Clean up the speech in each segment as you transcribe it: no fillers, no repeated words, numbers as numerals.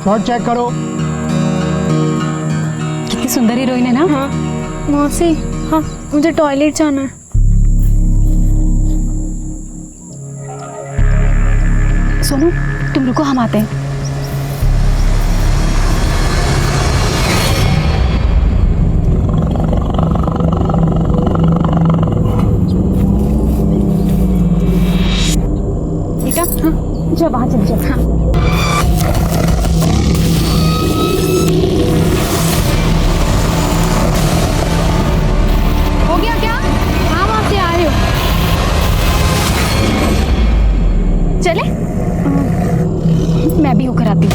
Shot check करो। कितनी सुंदर हीरोइन है ना। हाँ मौसी, हाँ मुझे टॉयलेट जाना है। सोनू तुम रुको, हम आते हैं। बेटा हाँ जब वहाँ चल जाओ। हाँ हो गया क्या? हाँ मौसी आ रही हूँ। चले? मैं भी होकर आती हूँ।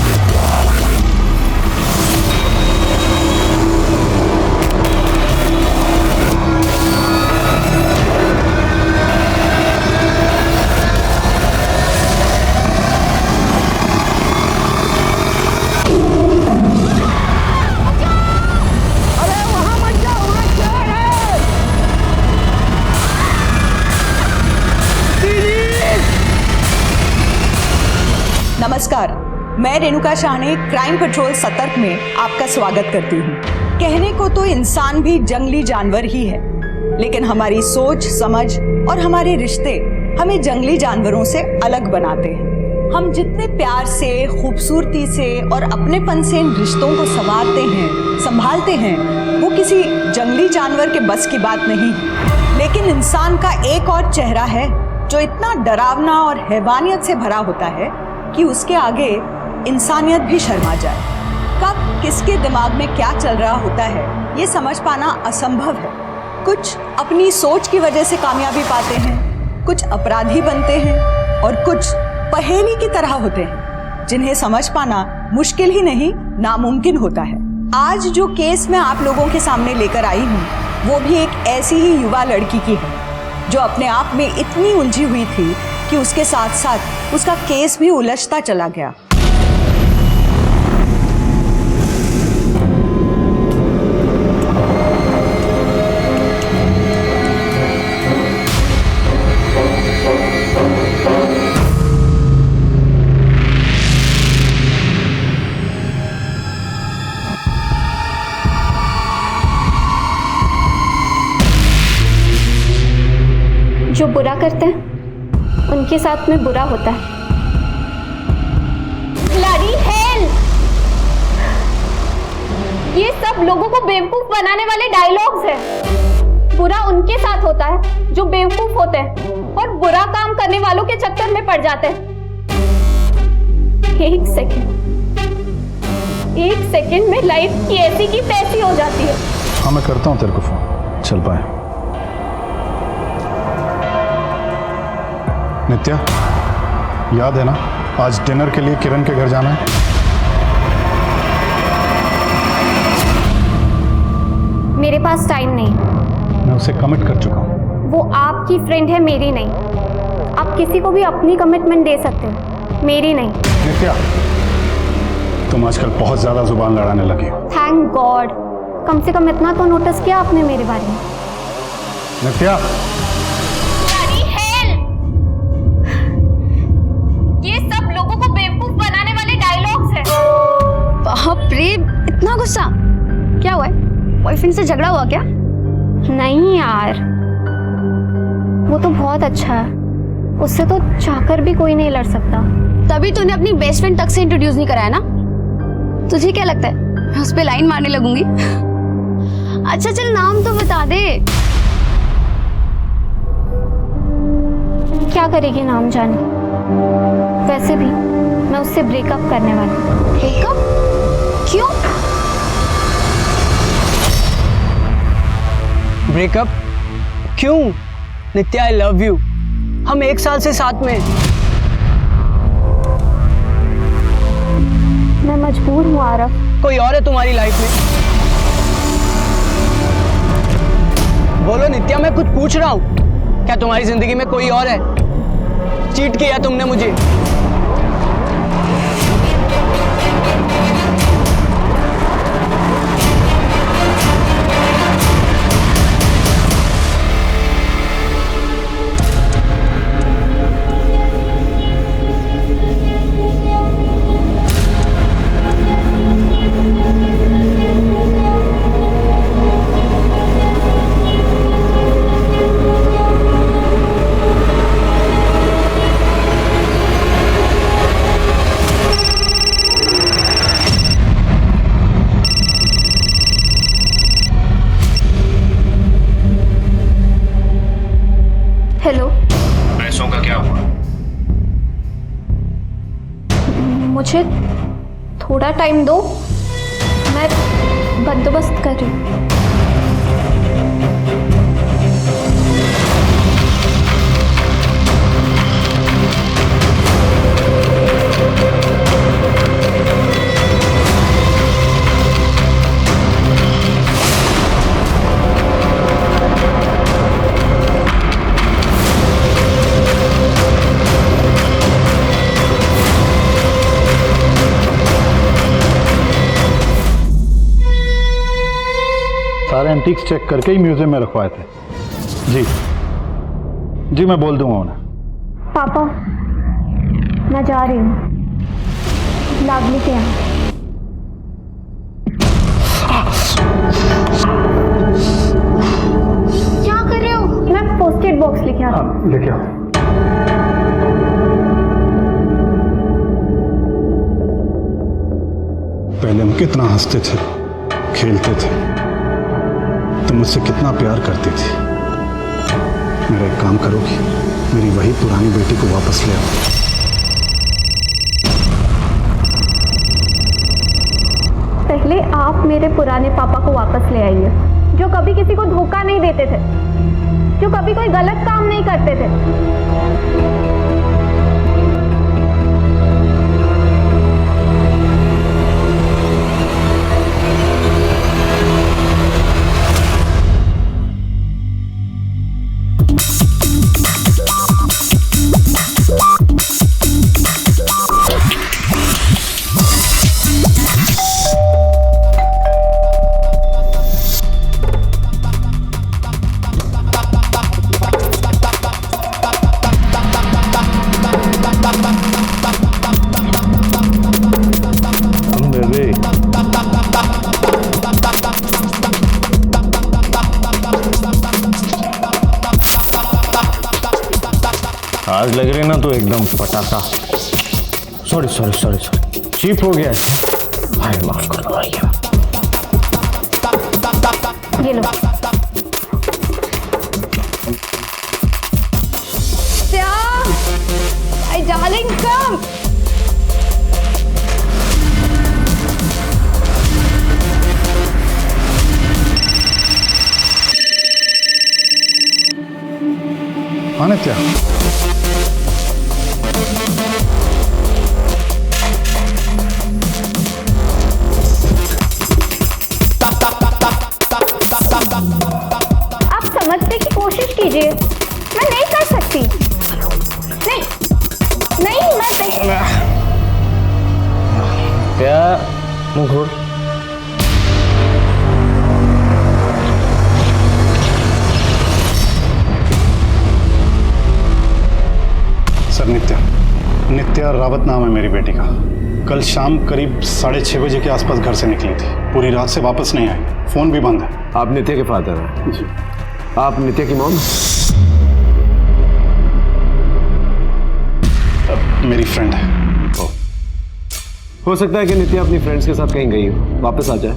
नमस्कार, मैं रेणुका शाहने क्राइम पेट्रोल सतर्क में आपका स्वागत करती हूँ। कहने को तो इंसान भी जंगली जानवर ही है, लेकिन हमारी सोच समझ और हमारे रिश्ते हमें जंगली जानवरों से अलग बनाते हैं। हम जितने प्यार से, खूबसूरती से और अपनेपन से इन रिश्तों को संवारते हैं, संभालते हैं, वो किसी जंगली जानवर के बस की बात नहीं है। लेकिन इंसान का एक और चेहरा है जो इतना डरावना और हैवानियत से भरा होता है कि उसके आगे इंसानियत भी शर्मा जाए। कब किसके दिमाग में क्या चल रहा होता है ये समझ पाना असंभव है। कुछ अपनी सोच की वजह से कामयाबी पाते हैं, कुछ अपराधी बनते हैं और कुछ पहेली की तरह होते हैं जिन्हें समझ पाना मुश्किल ही नहीं नामुमकिन होता है। आज जो केस मैं आप लोगों के सामने लेकर आई हूँ वो भी एक ऐसी ही युवा लड़की की है जो अपने आप में इतनी उलझी हुई थी कि उसके साथ साथ उसका केस भी उलझता चला गया। जो बुरा करते हैं उनके साथ में बुरा होता है। Bloody hell! ये सब लोगों को बेवकूफ बनाने वाले डायलॉग्स हैं। बुरा उनके साथ होता है जो बेवकूफ होते हैं और बुरा काम करने वालों के चक्कर में पड़ जाते हैं। एक सेकंड में लाइफ की ऐसी की तैसी हो जाती है। हाँ मैं करता हूँ तेरे को फोन, चल पाए। नित्या, याद है ना आज डिनर के लिए किरण के घर जाना है? मेरे पास टाइम नहीं। मैं उसे कमिट कर चुका हूँ। वो आपकी फ्रेंड है, मेरी नहीं। आप किसी को भी अपनी कमिटमेंट दे सकते हो, मेरी नहीं। नित्या, तुम आजकल बहुत ज्यादा जुबान लड़ाने लगी हो। थैंक गॉड, कम से कम इतना तो नोटिस किया आपने मेरे बारे में। नित्या, बाप रे, इतना गुस्सा क्या हुआ है? बॉयफ्रेंड से झगड़ा हुआ क्या? नहीं यार, वो तो बहुत अच्छा है, उससे तो चाहकर भी कोई नहीं लड़ सकता। तभी तूने अपनी बेस्ट फ्रेंड तक से इंट्रोड्यूस नहीं कराया ना? तुझे क्या लगता है मैं उस पे लाइन मारने लगूंगी? अच्छा चल नाम तो बता दे। क्या करेगी नाम जाने। वैसे भी मैं उससे ब्रेकअप करने वाली हूँ। ब्रेकअप? क्यों? ब्रेकअप क्यों? नित्या आई लव यू, हम 1 साल से साथ में। मैं मजबूर हूँ आरव। कोई और है तुम्हारी लाइफ में? बोलो नित्या, मैं कुछ पूछ रहा हूँ। क्या तुम्हारी जिंदगी में कोई और है? चीट किया तुमने मुझे। हेलो, पैसों का क्या हुआ? मुझे थोड़ा टाइम दो, मैं बंदोबस्त कर रही हूँ। सारे एंटीक्स चेक करके ही म्यूजियम में रखवाए थे। जी जी, मैं बोल दूंगा उन्हें। पापा, मैं जा रही हूँ लावली के यहाँ। क्या कर रहे हो? मैं पोस्ट इट बॉक्स लेके आ रही हूँ। लेके आओ। पहले हम कितना हंसते थे, खेलते थे, तुम मुझसे कितना प्यार करती थी। मेरा एक काम करोगी, मेरी वही पुरानी बेटी को वापस ले आओ। पहले आप मेरे पुराने पापा को वापस ले आइए, जो कभी किसी को धोखा नहीं देते थे, जो कभी कोई गलत काम नहीं करते थे। आज लग रही ना तो एकदम पटाखा। Sorry sorry sorry sorry, cheap हो गया। भाई माफ कर दो भैया। ये लो। My darling, come. हाँ नित्या, आप समझने की कोशिश कीजिए, मैं नहीं कर सकती। नहीं नहीं, मैं क्या मुंह खोल। सर नित्या रावत नाम है मेरी बेटी का। कल शाम करीब 6:30 बजे के आसपास घर से निकली थी, पूरी रात से वापस नहीं आई, फोन भी बंद है। आप नित्या के फादर हैं? जी। आप नित्या की मॉम? मेरी फ्रेंड है। हो सकता है कि नित्या अपनी फ्रेंड्स के साथ कहीं गई हो, वापस आ जाए।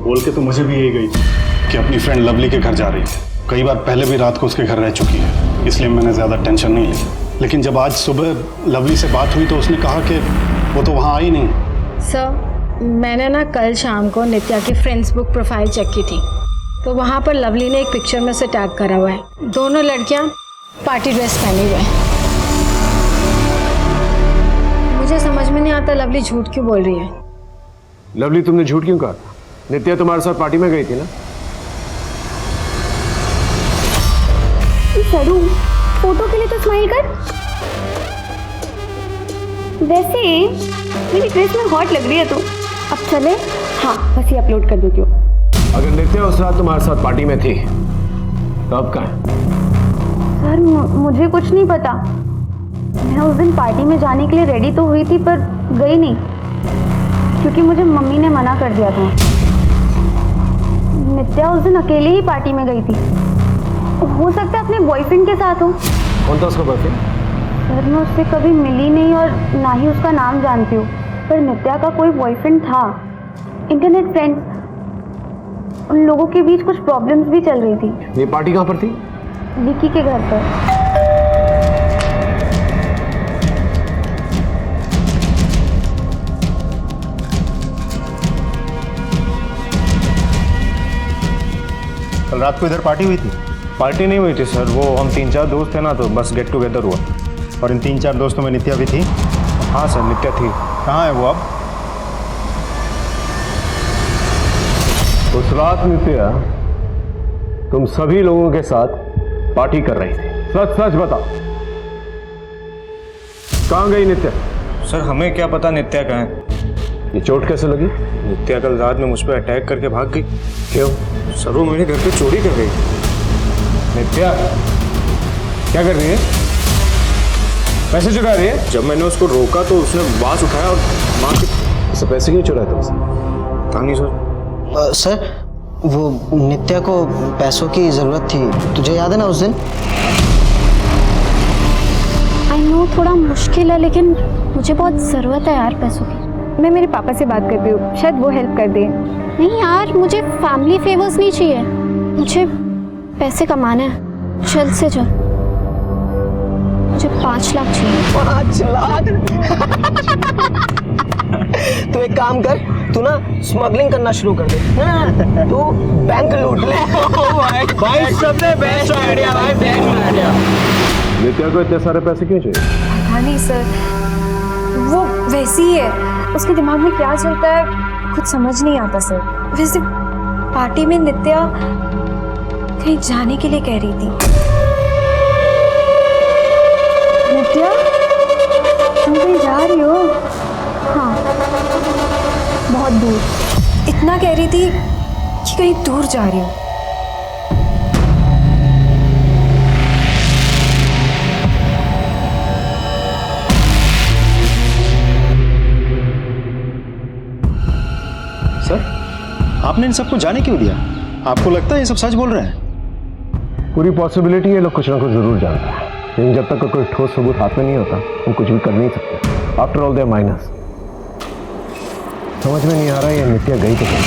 बोल के तो मुझे भी यही गई थी कि अपनी फ्रेंड लवली के घर जा रही है। कई बार पहले भी रात को उसके घर रह चुकी है, इसलिए मैंने ज़्यादा टेंशन नहीं ली। लेकिन जब आज सुबह लवली से बात हुई तो उसने कहा कि वो तो वहाँ आई नहीं। सर, मैंने ना कल शाम को नित्या की फ्रेंड्स बुक प्रोफाइल चेक की थी, तो वहाँ पर लवली ने एक पिक्चर में से टैग करा हुआ है। दोनों लड़कियाँ पार्टी ड्रेस पहने हुए हैं। मुझे समझ में नहीं आता लवली झूठ क्यों बोल रही है। लवली, तुमने झूठ क्यों कहा? नित्या तुम्हारे साथ पार्टी में गई थी ना? सरू, फोटो के लिए तो स्माइल कर। वैसे मेरी ड्रेस में हॉट लग रही है तू। अब चले? हाँ, बस ये अपलोड कर देती हूँ। अगर नित्या उस रात तुम्हारे साथ पार्टी में थी तो अब कहाँ है? सर, मुझे कुछ नहीं पता। मैं उस दिन पार्टी में जाने के लिए रेडी तो हुई थी, पर गई नहीं, क्योंकि मुझे मम्मी ने मना कर दिया था। नित्या उस दिन अकेले ही पार्टी में गई थी। हो सकता है अपने बॉयफ्रेंड के साथ हो। कौन था उसका बॉयफ्रेंड? सर, मैं उससे कभी मिली नहीं और ना ही उसका नाम जानती हूँ, पर नित्या का कोई बॉयफ्रेंड था, इंटरनेट फ्रेंड। उन लोगों के बीच कुछ प्रॉब्लम्स भी चल रही थी। ये पार्टी कहाँ पर थी? विकी के घर पर। कल रात को इधर पार्टी हुई थी? पार्टी नहीं हुई थी सर, वो हम 3-4 दोस्त थे ना, तो बस गेट टुगेदर हुआ। और इन 3-4 दोस्तों में नित्या भी थी? हाँ सर, नित्या थी। कहाँ है वो अब? उस रात नित्या तुम सभी लोगों के साथ पार्टी कर रही थी, सच सच बताओ, कहाँ गई नित्या? सर हमें क्या पता नित्या कहाँ है। ये चोट कैसे लगी? नित्या कल रात में मुझ पर अटैक करके भाग गई। क्यों? सर वो मेरे घर पे चोरी कर गई। नित्या क्या कर रही है? पैसे चुरा रही है? जब मैंने उसको रोका तो उसने बांस उठाया और मार के। उससे पैसे क्यों चुराए तुमसे? पता नहीं सर। सर वो नित्या को पैसों की ज़रूरत थी, तुझे याद है ना उस दिन? आई नो थोड़ा मुश्किल है, लेकिन मुझे बहुत ज़रूरत है यार पैसों की। मैं मेरे पापा से बात करती हूँ, शायद वो हेल्प कर दें। नहीं यार, मुझे फैमिली फेवर्स नहीं चाहिए, मुझे पैसे कमाना है जल्द से जल्द। मुझे 5 लाख चाहिए। 5 लाख? तू एक काम कर, तू ना स्मगलिंग करना शुरू कर दे ना, तू बैंक लूट ले। भाई सबसे बेस्ट आइडिया, भाई बेस्ट आइडिया। नित्या को इतने सारे पैसे क्यों चाहिए? पता नहीं सर, वो वैसी ही है, उसके दिमाग में क्या चलता है कुछ समझ नहीं आता सर। वैसे पार्टी में नित्या कहीं जाने के लिए कह रही थी। नित्या तुम कहीं जा रही हो? हाँ, बहुत दूर। इतना कह रही थी कि कहीं दूर जा रही हो। सर आपने इन सबको जाने क्यों दिया? आपको लगता है ये सब सच बोल रहे हैं? पूरी पॉसिबिलिटी ये लोग कुछ ना कुछ जरूर जानते हैं, लेकिन जब तक कोई ठोस सबूत हाथ में नहीं होता हम कुछ भी कर नहीं सकते। After all they are minus. समझ में नहीं आ रहा ये नित्या गई तो कहीं।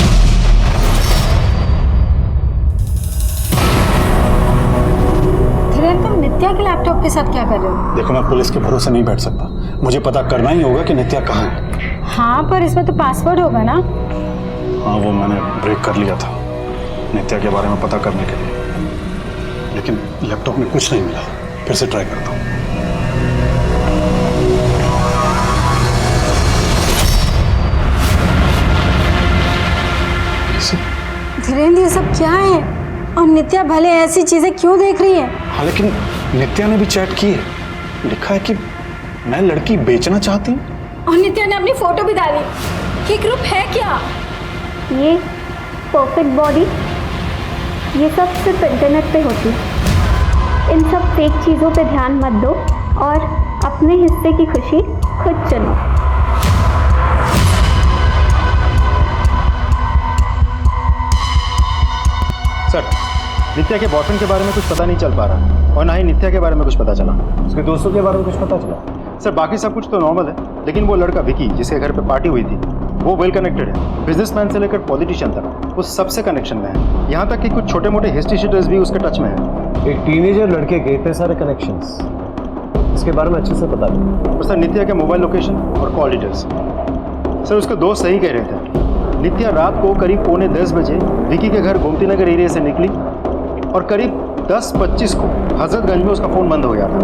धीरेन्द्र, तुम नित्या के लैपटॉप के साथ क्या कर रहे हो? देखो मैं पुलिस के भरोसे नहीं बैठ सकता, मुझे पता करना ही होगा कि नित्या कहाँ है। हाँ, पर इसमें तो पासवर्ड होगा ना? हाँ वो मैंने ब्रेक कर लिया था नित्या के बारे में पता करने के लिए, लेकिन लैपटॉप में कुछ नहीं मिला। फिर से ट्राई करता हूँ। धीरेन्द्र, ये सब क्या है? और नित्या भले ऐसी चीजें क्यों देख रही है? हाँ लेकिन नित्या ने भी चैट की है, लिखा है कि मैं लड़की बेचना चाहती हूँ। और नित्या ने अपनी फोटो भी डाली। ये ग्रुप है क्या? ये परफेक्ट बॉडी, ये सब सिर्फ इंटरनेट पे होती है। इन सब फेक चीज़ों पे ध्यान मत दो और अपने हिस्से की खुशी खुद चुनो। सर नित्या के बॉयफ्रेंड के बारे में कुछ पता नहीं चल पा रहा, और ना ही नित्या के बारे में कुछ पता चला। उसके दोस्तों के बारे में कुछ पता चला? सर बाकी सब कुछ तो नॉर्मल है, लेकिन वो लड़का विकी जिसके घर पे पार्टी हुई थी वो वेल कनेक्टेड है। बिजनेसमैन से लेकर पॉलिटिशियन तक वो सबसे कनेक्शन में है। यहाँ तक कि कुछ छोटे मोटे हिस्ट्री शीटर्स भी उसके टच में है। एक टीनेजर लड़के के इतने सारे कनेक्शंस, इसके बारे में अच्छे से पता नहीं। और सर नित्या के मोबाइल लोकेशन और कॉल डिटेल्स, सर उसके दोस्त सही कह रहे थे। नित्या रात को करीब 9:45 बजे विकी के घर गोमती नगर एरिया से निकली और करीब 10:25 को हजरतगंज में उसका फ़ोन बंद हो गया था।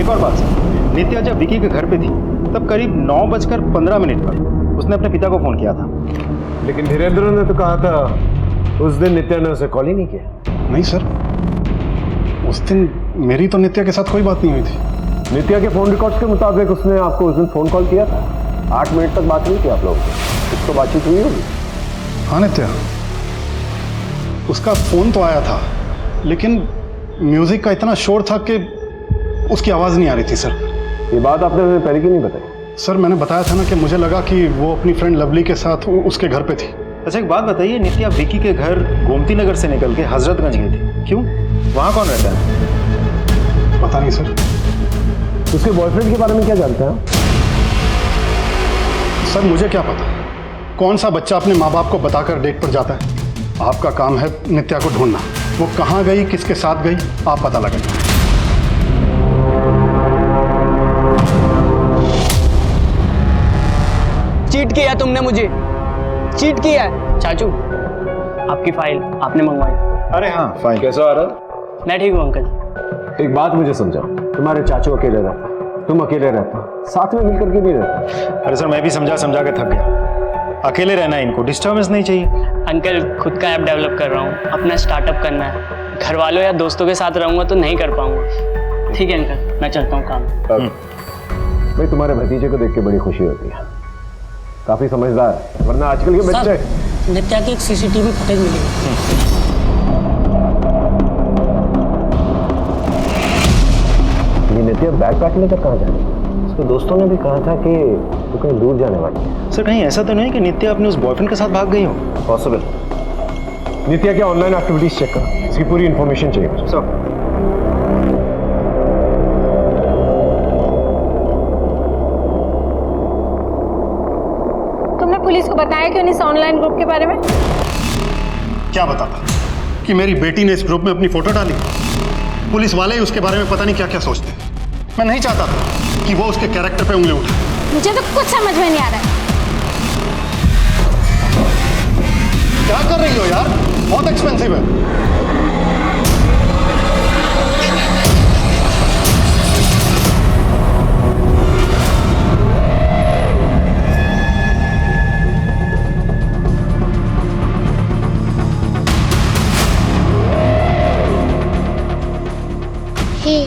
एक और बात सर, नित्या जब विकी के घर पे थी तब करीब 9:15 पर उसने अपने पिता को फ़ोन किया था। लेकिन धीरेन्द्र ने तो कहा था उस दिन नित्या ने उसे कॉल ही नहीं किया। नहीं सर, उस दिन मेरी तो नित्या के साथ कोई बात नहीं हुई थी। नित्या के फोन रिकॉर्ड्स के मुताबिक उसने आपको उस दिन फोन कॉल किया था। 8 मिनट तक बात नहीं की आप लोगों से, कुछ तो बातचीत हुई होगी। हाँ नित्या, उसका फ़ोन तो आया था, लेकिन म्यूज़िक का इतना शोर था कि उसकी आवाज़ नहीं आ रही थी सर। ये बात आपने हमें पहले क्यों नहीं बताई? सर मैंने बताया था ना कि मुझे लगा कि वो अपनी फ्रेंड लवली के साथ उसके घर पे थी। अच्छा एक बात बताइए, नित्या विकी के घर गोमती नगर से निकल के हजरतगंज गई थी, क्यों? वहाँ कौन रहता है? पता नहीं सर। उसके बॉयफ्रेंड के बारे में क्या जानते हैं? सर मुझे क्या पता, कौन सा बच्चा अपने माँ बाप को बताकर डेट पर जाता है। आपका काम है नित्या को ढूंढना, वो कहाँ गई, किसके साथ गई, आप पता लगाइए। चीट किया तुमने मुझे, चीट किया है। चाचू आपकी फाइल आपने मंगवाई। अरे हाँ फाइन। कैसा आ रहा? मैं ठीक हूँ अंकल। एक बात मुझे समझाओ, तुम्हारे चाचू अकेले रहते, तुम अकेले रहते, साथ में मिलकर क्यों नहीं रहते? अरे सर मैं भी समझा समझा के थक गया। अकेले रहना है इनको, डिस्टर्बेंस नहीं चाहिए। अंकल खुद का ऐप डेवलप कर रहा हूँ, अपना स्टार्टअप करना है। घर वालों या दोस्तों के साथ रहूँगा तो नहीं कर पाऊँगा। ठीक है अंकल, मैं चलता हूँ काम। भाई तुम्हारे भतीजे को देख के बड़ी खुशी होती है, काफी समझदार है, वरना आजकल के बच्चे। नित्या की एक सीसीटीवी फुटेज मिली है। ये नित्या बैग पैक लेकर कहाँ जा रही है? उसके दोस्तों ने भी कहा था कि तो कहीं दूर जाने वाली है। सर कहीं ऐसा तो नहीं कि नित्या अपने उस बॉयफ्रेंड के साथ भाग गई हो? पॉसिबल। नित्या के ऑनलाइन एक्टिविटीज चेक करो, इसकी पूरी इन्फॉर्मेशन चाहिए मुझे। सर तुमने पुलिस को बताया क्यों नहीं इस ऑनलाइन ग्रुप के बारे में? क्या बताता कि मेरी बेटी ने इस ग्रुप में अपनी फोटो डाली? पुलिस वाले ही उसके बारे में पता नहीं क्या क्या सोचते हैं। मैं नहीं चाहता था कि वो उसके कैरेक्टर पे उंगली उठाए। मुझे तो कुछ समझ में नहीं आ रहा है। क्या कर रही हो यार? बहुत एक्सपेंसिव है। हे,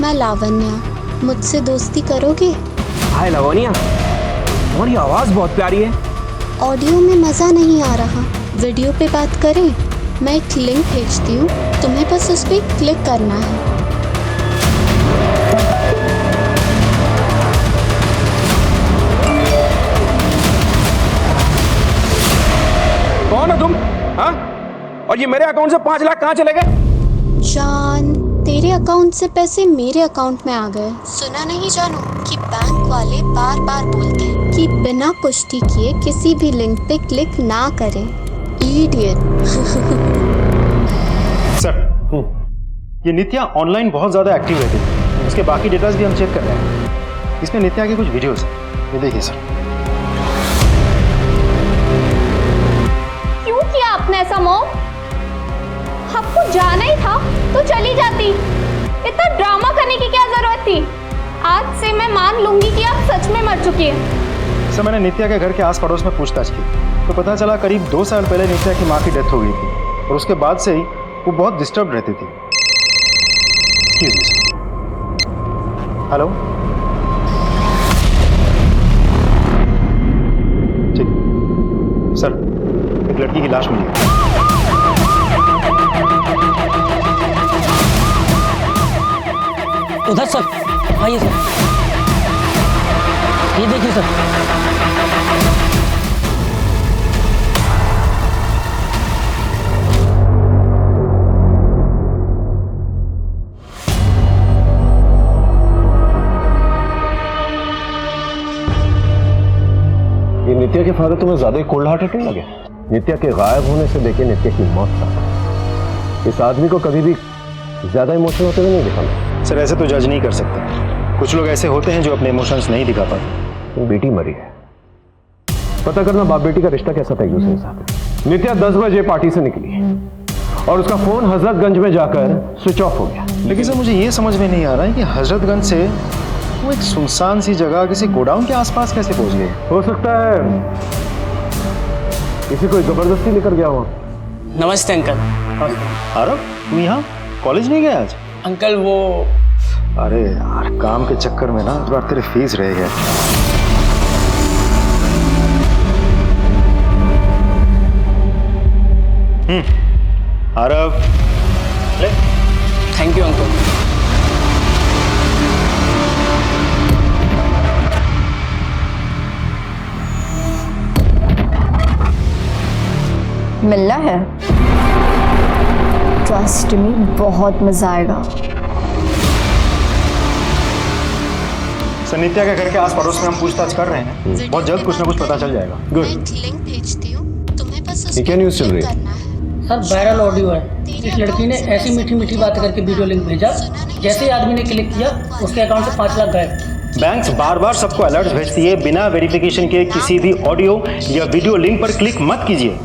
मैं लावण्या, मुझसे दोस्ती करोगे? हाय लवनिया, तुम्हारी आवाज़ बहुत प्यारी है। ऑडियो में मज़ा नहीं आ रहा, वीडियो पे बात करें? मैं एक लिंक भेजती हूँ, तुम्हें बस उस पर क्लिक करना है। कौन हो तुम? हाँ? और ये मेरे अकाउंट से 5 लाख कहाँ चले गए? जान, तेरे अकाउंट से पैसे मेरे अकाउंट में आ गए। सुना नहीं जानू कि बैंक वाले बार बार बोलते हैं कि बिना पुष्टि किए किसी भी लिंक पे क्लिक ना करें। इडियट। सर ये नित्या ऑनलाइन बहुत ज्यादा एक्टिव रहती है, उसके बाकी डेटाज भी हम चेक कर रहे हैं। इसमें नित्या के कुछ वीडियोस हैं, ये देखिए सर। क्यों किया आपने ऐसा मॉम? आपको जाना ही था तो चली जाती, इतना ड्रामा करने की क्या जरूरत थी? आज से मैं मान लूंगी कि आप सच में मर चुकी हैं। सर मैंने नित्या के घर के आस पड़ोस में पूछताछ की तो पता चला करीब 2 साल पहले नित्या की माँ की डेथ हो गई थी और उसके बाद से ही वो बहुत डिस्टर्ब रहती थी। हेलो, ठीक सर, एक लड़की की लाश मिली है। उधर सर, आइए सर, ये देखिए सर। ये नित्या के फादर तुम्हें ज्यादा ही कोल्ड हार्टेड नहीं लगे? नित्या के गायब होने से लेके नित्या की मौत तक इस आदमी को कभी भी ज्यादा इमोशनल होते हुए नहीं दिखा। सर ऐसे तो जज नहीं कर सकते, कुछ लोग ऐसे होते हैं जो अपने इमोशंस नहीं दिखा पाते। बेटी मरी है, पता करना बाप बेटी का रिश्ता कैसा था एक दूसरे के साथ। नित्या 10 बजे पार्टी से निकली और उसका फोन हजरतगंज में जाकर स्विच ऑफ हो गया। लेकिन सर मुझे ये समझ में नहीं आ रहा है कि हजरतगंज से वो एक सुनसान सी जगह किसी गोडाउन के आसपास कैसे पहुंच गए? हो सकता है किसी को जबरदस्ती लेकर गया हो। नमस्ते अंकल। आरव, तू यहाँ कॉलेज नहीं गया आज? अंकल वो, अरे यार काम के चक्कर में ना इस बार तेरे फीस रह गए। Aarav, thank you uncle. मिलना है? ट्रस्ट मी, बहुत मजा आएगा। सर नित्या के घर के आस पड़ोस में हम पूछताछ कर रहे हैं, बहुत जल्द कुछ ना कुछ पता चल जाएगा। गुड। लिंक भेजती हूँ, तुम्हें बस उस ये क्या न्यूज़ चल रही है? सर वायरल ऑडियो है, इस लड़की ने ऐसी मीठी मीठी बात करके वीडियो लिंक भेजा, जैसे ही आदमी ने क्लिक किया उसके अकाउंट से 5 लाख गायब। बैंक्स बार बार सबको अलर्ट भेजती है, बिना वेरिफिकेशन के किसी भी ऑडियो या वीडियो लिंक पर क्लिक मत कीजिए।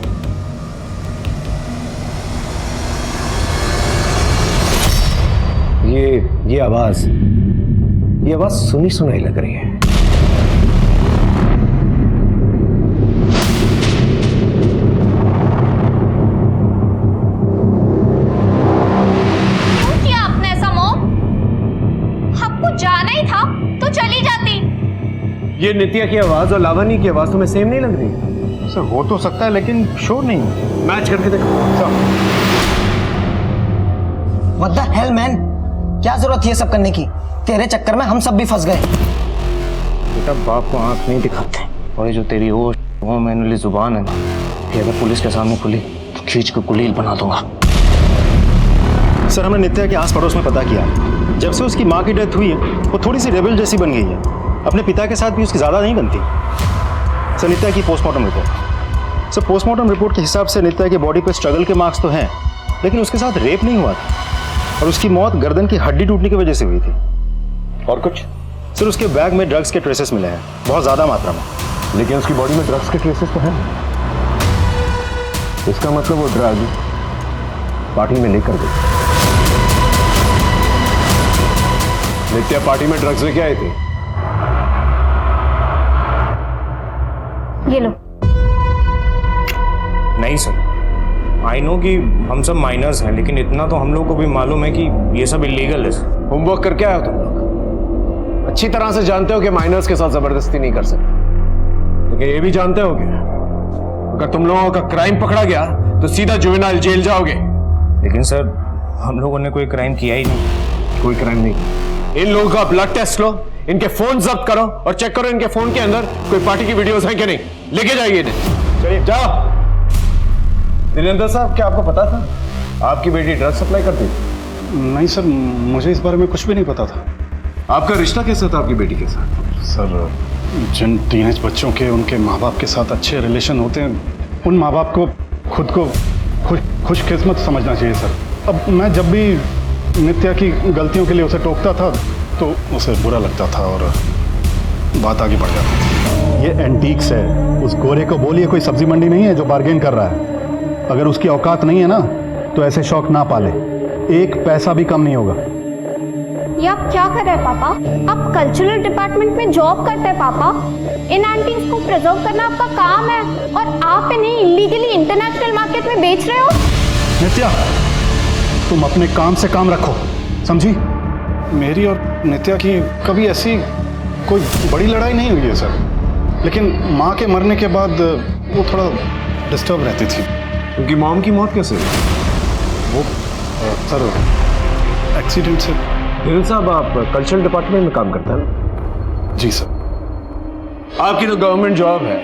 ये आवाज सुनी सुनाई लग रही है। क्यों किया आपने ऐसा मोम? आपको जाना ही था तो चली जाती। ये नित्या की आवाज और लावनी की आवाज तुम्हें सेम नहीं लग रही? सर हो तो सकता है लेकिन श्योर नहीं हूँ। मैच करके देखो। What the hell man? क्या जरूरत थी ये सब करने की? तेरे चक्कर में हम सब भी फंस गए। बेटा बाप को आंख नहीं दिखाते, और ये जो तेरी होश वो मैनुअली जुबान है ना, ये अगर पुलिस के सामने खुली तो खींच के कुलील बना दूंगा। सर हमने नित्या के आस पड़ोस में पता किया, जब से उसकी माँ की डेथ हुई है वो थोड़ी सी रेबल जैसी बन गई है। अपने पिता के साथ भी उसकी ज़्यादा नहीं बनती। सर नित्या की postmortem report. Sir postmortem report के हिसाब से नित्या की बॉडी पे स्ट्रगल के मार्क्स तो हैं, लेकिन उसके साथ रेप नहीं हुआ था और उसकी मौत गर्दन की हड्डी टूटने की वजह से हुई थी। और कुछ? सर उसके बैग में ड्रग्स के ट्रेसेस मिले हैं, बहुत ज़्यादा मात्रा में। लेकिन उसकी बॉडी में ड्रग्स के ट्रेसेस तो हैं। इसका मतलब वो ड्रग पार्टी में लेकर गई। नित्या पार्टी में ड्रग्स लेके आई थी। ये लो। नहीं सर, आई नो कि हम सब माइनर्स हैं, लेकिन इतना तो हम लोग को भी मालूम है कि ये सब इलीगल है। होमवर्क करके आए हो तुम लोग? अच्छी तरह से जानते हो कि माइनर्स के साथ जबरदस्ती नहीं कर सकते, लेकिन ये भी जानते हो कि अगर तुम लोगों का क्राइम पकड़ा गया तो सीधा जुवेनाइल जेल जाओगे। लेकिन सर हम लोगों ने कोई क्राइम किया ही नहीं। कोई क्राइम नहीं। इन लोगों का ब्लड टेस्ट लो, इनके फोन जब्त करो और चेक करो इनके फोन के अंदर कोई पार्टी की वीडियोस हैं कि नहीं। लेके जाइए इन्हें। चलिए जाओ। दिनेंद्र साहब, क्या आपको पता था आपकी बेटी ड्रग सप्लाई करती थी? नहीं सर, मुझे इस बारे में कुछ भी नहीं पता था। आपका रिश्ता कैसा था आपकी बेटी के साथ? सर जिन टीनेज बच्चों के उनके माँ बाप के साथ अच्छे रिलेशन होते हैं, उन माँ बाप को खुद को खुशकिस्मत समझना चाहिए सर। अब मैं जब भी नित्या की गलतियों के लिए उसे टोकता था तो उसे बुरा लगता था और बात आगे बढ़ जाती थी। ये एंटीक्स है, उस गोरे को बोलिए कोई सब्जी मंडी नहीं है जो बार्गेन कर रहा है। अगर उसकी औकात नहीं है ना तो ऐसे शौक ना पाले, एक पैसा भी कम नहीं होगा। ये आप क्या कर रहे हैं पापा? आप कल्चरल डिपार्टमेंट में जॉब करते हैं पापा। इन एंटीक्स को प्रिजर्व करना आपका काम है और आप इन्हें इलीगली इंटरनेशनल मार्केट में बेच रहे हो। नित्या, तुम अपने काम से काम रखो, समझी? मेरी और नित्या की कभी ऐसी कोई बड़ी लड़ाई नहीं हुई है सर, लेकिन माँ के मरने के बाद वो थोड़ा डिस्टर्ब रहती थी। उनकी मॉम की मौत कैसे हुई? वो सर एक्सीडेंट से। दिल साहब, आप कल्चरल डिपार्टमेंट में काम करते हैं? जी सर। आपकी तो गवर्नमेंट जॉब है,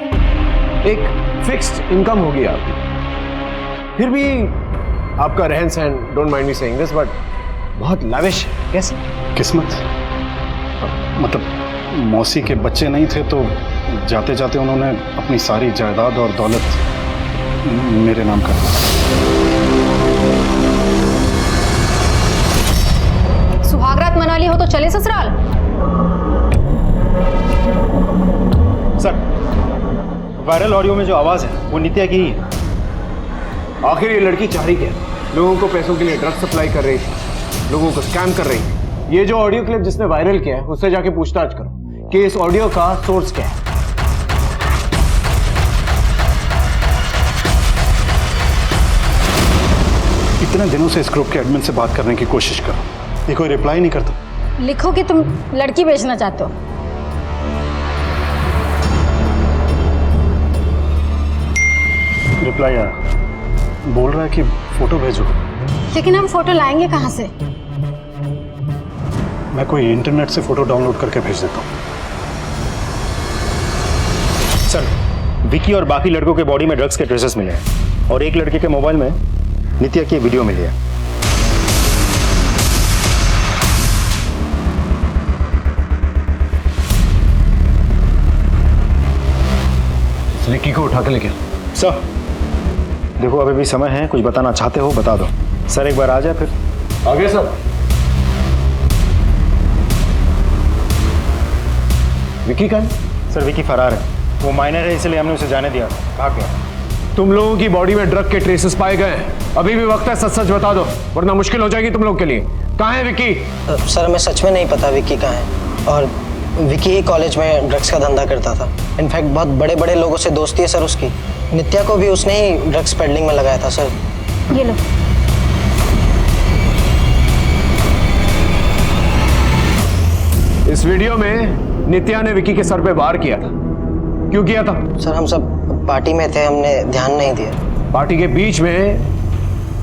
एक फिक्स्ड इनकम होगी आपकी, फिर भी आपका रहन सहन, don't mind me saying this, but बहुत लाविश है। कैसे? किस्मत। मतलब मौसी के बच्चे नहीं थे तो जाते जाते उन्होंने अपनी सारी जायदाद और दौलत मेरे नाम कर दिया। सुहागरात मना ली हो तो चले ससुराल। सर वायरल ऑडियो में जो आवाज़ है वो नित्या की ही है। आखिर ये लड़की चाह रही क्या? लोगों को पैसों के लिए ड्रग सप्लाई कर रही थी, लोगों को स्कैम कर रही थी। ये जो ऑडियो क्लिप जिसने वायरल किया है उससे जाके पूछताछ करो कि इस ऑडियो का सोर्स क्या है। इतने दिनों से इस ग्रुप के एडमिन से बात करने की कोशिश करो, ये कोई रिप्लाई नहीं करता। लिखो कि तुम लड़की बेचना चाहते हो। रिप्लाई आया, बोल रहा है कि फोटो भेजो। लेकिन हम फोटो लाएंगे कहाँ से? मैं कोई इंटरनेट से फोटो डाउनलोड करके भेज देता हूँ। सर विकी और बाकी लड़कों के बॉडी में ड्रग्स के ट्रेसेस मिले हैं और एक लड़के के मोबाइल में नित्या की वीडियो मिली है। विकी को उठा के लेके। सर देखो अभी भी समय है, कुछ बताना चाहते हो बता दो। सर एक बार आ जाए फिर। आगे सर। विकी कहाँ है? सर विकी फरार है, वो माइनर है इसलिए हमने उसे जाने दिया, भाग गया। तुम लोगों की बॉडी में ड्रग के ट्रेसेस पाए गए हैं, अभी भी वक्त है, सच सच बता दो वरना मुश्किल हो जाएगी तुम लोग के लिए। कहाँ है विकी? सर हमें सच में नहीं पता विक्की कहाँ है, और विक्की ही कॉलेज में ड्रग्स का धंधा करता था। इनफैक्ट बहुत बड़े बड़े लोगों से दोस्ती है सर उसकी। नित्या को भी उसने ही ड्रग्स पेडलिंग में लगाया था सर। ये लो। इस वीडियो में नित्या ने विकी के सर पे वार किया था। क्यों किया था? सर हम सब पार्टी में थे, हमने ध्यान नहीं दिया। पार्टी के बीच में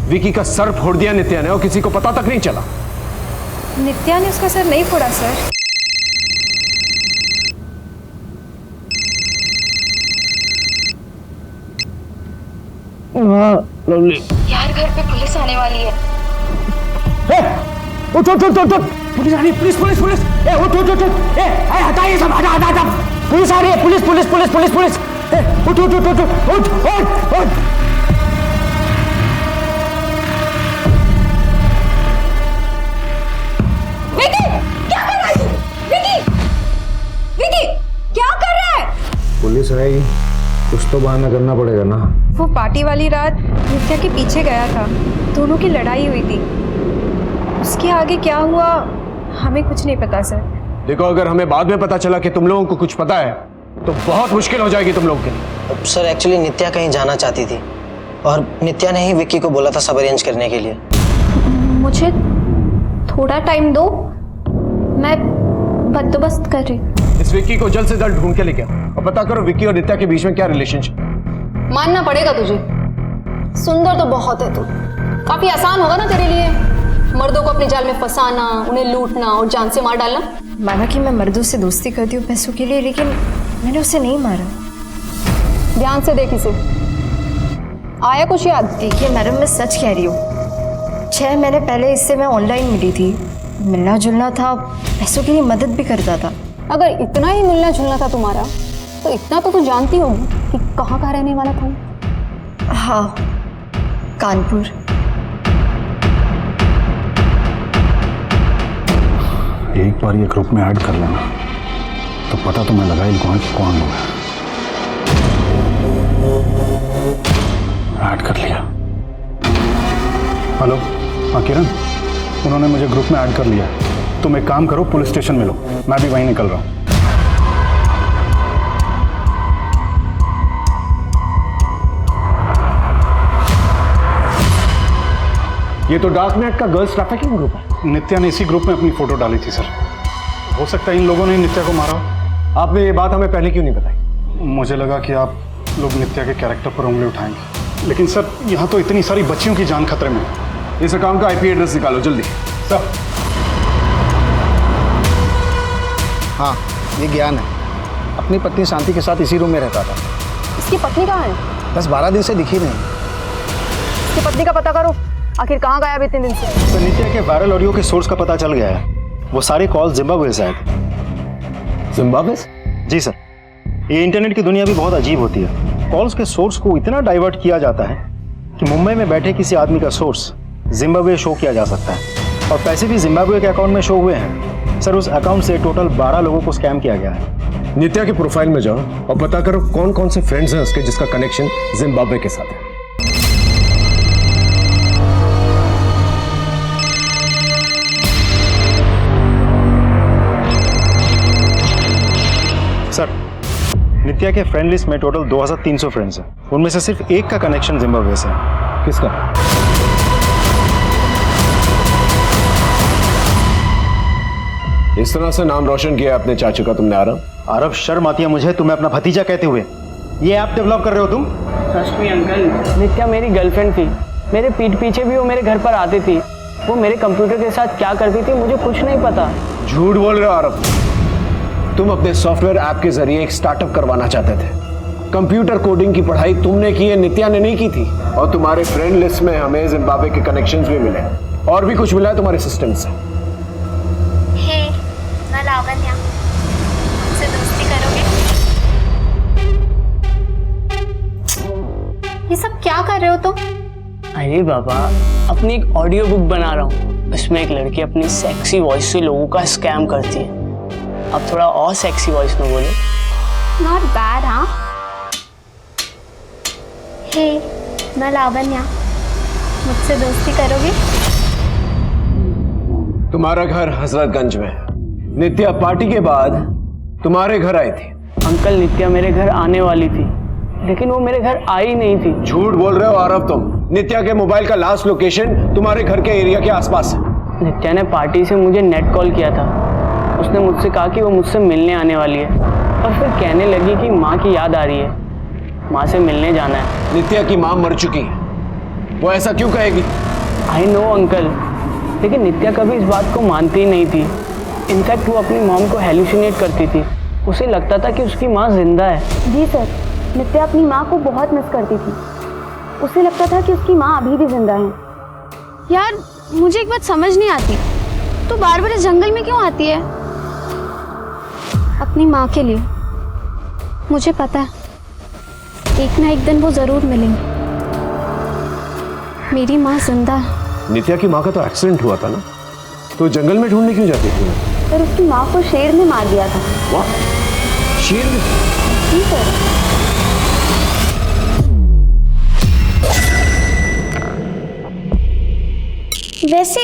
विकी का सर फोड़ दिया नित्या ने और किसी को पता तक नहीं चला। नित्या ने उसका सर नहीं फोड़ा सर। यार घर पे पुलिस आने वाली है। उठ उठ उठ उठ, पुलिस आ रही है, पुलिस पुलिस पुलिस। ए उठ उठ उठ उठ, ए हटाइए सब, हटा हटा हटा, पुलिस आ रही है, police police police police police. ए उठ उठ उठ उठ उठ उठ उठ। विकी क्या कर रहा है? विकी विकी क्या कर रहा है? पुलिस आई, कुछ तो बहाना करना पड़ेगा ना। वो पार्टी वाली रात नित्या के पीछे गया था, दोनों की लड़ाई हुई थी। उसके आगे क्या हुआ हमें कुछ नहीं पता सर। देखो, अगर हमें बाद में पता चला कि तुम लोगों को कुछ पता है तो बहुत मुश्किल हो जाएगी तुम लोगों के लिए। सर एक्चुअली नित्या कहीं जाना चाहती थी और नित्या ने ही विक्की को बोला था सब अरेंज करने के लिए। मुझे थोड़ा टाइम दो, मैं बंदोबस्त कर रही हूँ। इस विक्की को जल्द से जल्द ढूंढ के लेके आओ और पता करो विक्की और नित्या के बीच में क्या रिलेशनशिप। मानना पड़ेगा तुझे, सुंदर तो बहुत है तू। काफी आसान होगा ना तेरे लिए मर्दों को अपने जाल में फंसाना, उन्हें लूटना और जान से मार डालना। माना कि मैं मर्दों से दोस्ती करती हूँ पैसों के लिए, लेकिन मैंने उसे नहीं मारा। ध्यान से देख इसे, आया कुछ याद? देखिए मैडम, मैं सच कह रही हूँ। 6 महीने पहले इससे मैं ऑनलाइन मिली थी, मिलना जुलना था, पैसों के लिए मदद भी करता था। अगर इतना ही मिलना जुलना था तुम्हारा तो इतना तो तू जानती होगी कि कहाँ का रहने वाला था। हाँ, कानपुर। एक बार ये ग्रुप में ऐड कर लेना तो पता तो मैं लगा ही लूंगा कि कौन लोग हैं। ऐड कर लिया। हेलो, हाँ किरण, उन्होंने मुझे ग्रुप में ऐड कर लिया। तुम एक काम करो, पुलिस स्टेशन मिलो, मैं भी वहीं निकल रहा हूँ। ये तो डार्क नेट का गर्ल्स ट्रैफिकिंग ग्रुप है। नित्या ने इसी ग्रुप में अपनी फोटो डाली थी सर। हो सकता है इन लोगों ने नित्या को मारा हो। आपने ये बात हमें पहले क्यों नहीं बताई? मुझे लगा कि आप लोग नित्या के कैरेक्टर पर उंगली उठाएंगे, लेकिन सर यहाँ तो इतनी सारी बच्चियों की जान खतरे में है। इस अकाउंट का आईपी एड्रेस निकालो जल्दी। सर, हाँ ये ज्ञान है, अपनी पत्नी शांति के साथ इसी रूम में रहता था। इसकी पत्नी कहाँ है? बस 12 दिन से दिखी नहीं। इसकी पत्नी का पता करो, आखिर कहाँ गायब इतने दिन से? तो नित्या के वायरल ऑडियो के सोर्स का पता चल गया है। वो सारे कॉल जिम्बाब्वे से आए थे। जिम्बाब्वे? जी सर, ये इंटरनेट की दुनिया भी बहुत अजीब होती है। कॉल्स के सोर्स को इतना डाइवर्ट किया जाता है कि मुंबई में बैठे किसी आदमी का सोर्स जिम्बाब्वे शो किया जा सकता है, और पैसे भी जिम्बाब्वे के अकाउंट में शो हुए हैं। सर उस अकाउंट से टोटल 12 लोगों को स्कैम किया गया है। नित्या के प्रोफाइल में जाओ और पता करो कौन कौन से फ्रेंड्स हैं उसके जिसका कनेक्शन जिम्बाब्वे के साथ है। सर नित्या के फ्रेंड लिस्ट में टोटल 2300 फ्रेंड्स हैं, उनमें से सिर्फ एक का कनेक्शन जिम्बाब्वे से है। किसका? इस तरह से नाम रोशन किया अपने चाचू का तुमने। आरव शर्म आती है मुझे तुम्हें अपना भतीजा कहते हुए। ये ऐप डेवलप कर रहे हो तुम? ट्रस्ट मी अंकल, नित्या मेरी गर्लफ्रेंड थी। मेरे पीठ पीछे भी वो मेरे घर पर आती थी। वो मेरे कंप्यूटर के साथ क्या करती थी मुझे कुछ नहीं पता। झूठ बोल रहे हो आरव। तुम अपने सॉफ्टवेयर ऐप के जरिए एक स्टार्टअप करवाना चाहते थे। कंप्यूटर कोडिंग की पढ़ाई तुमने की है, नित्या ने नहीं की थी। और तुम्हारे फ्रेंड लिस्ट में हमें जिम्बाब्वे के कनेक्शंस भी मिले और भी कुछ मिला है तुम्हारे सिस्टम से। हे, मैं लावण्या, मुझसे दोस्ती करोगे? ये सब क्या कर रहे हो तुम? अरे बाबा, अपनी एक ऑडियो बुक बना रहा हूँ। इसमें एक लड़की अपनी सेक्सी वॉइस से लोगों का स्कैम करती है। अब थोड़ा और सेक्सी वॉइस में बोलो। Not bad. हाँ, हे, मैं लावण्या, मुझसे दोस्ती करोगे? तुम्हारा घर हजरतगंज में है। नित्या पार्टी के बाद तुम्हारे घर आई थी। अंकल नित्या मेरे घर आने वाली थी, लेकिन वो मेरे घर आई नहीं थी। झूठ बोल रहे हो आरव तुम। नित्या के मोबाइल का लास्ट लोकेशन तुम्हारे घर के एरिया के आसपास है। नित्या ने पार्टी से मुझे नेट कॉल किया था। उसने मुझसे कहा कि वो मुझसे मिलने आने वाली है, और फिर कहने लगी कि माँ की याद आ रही है, माँ से मिलने जाना है। नित्या की माँ मर चुकी है, वो ऐसा क्यों कहेगी? आई नो अंकल, लेकिन नित्या कभी इस बात को मानती ही नहीं थी। इनफैक्ट वो अपनी मॉम को हेलुसिनेट करती थी। उसे लगता था कि उसकी माँ जिंदा है। जी सर, नित्या अपनी माँ को बहुत मिस करती थी। उसे लगता था कि उसकी माँ अभी भी जिंदा है। यार मुझे एक बात समझ नहीं आती, तू बार बार इस जंगल में क्यों आती है? अपनी माँ के लिए। मुझे पता है एक ना एक दिन वो जरूर मिलेंगी। मेरी माँ जिंदा है। नित्या की माँ का तो एक्सीडेंट हुआ था ना, तो जंगल में ढूंढने क्यों जाती थी? सर उसकी माँ को शेर ने मार दिया था। वाह, शेर ने? जी सर। वैसे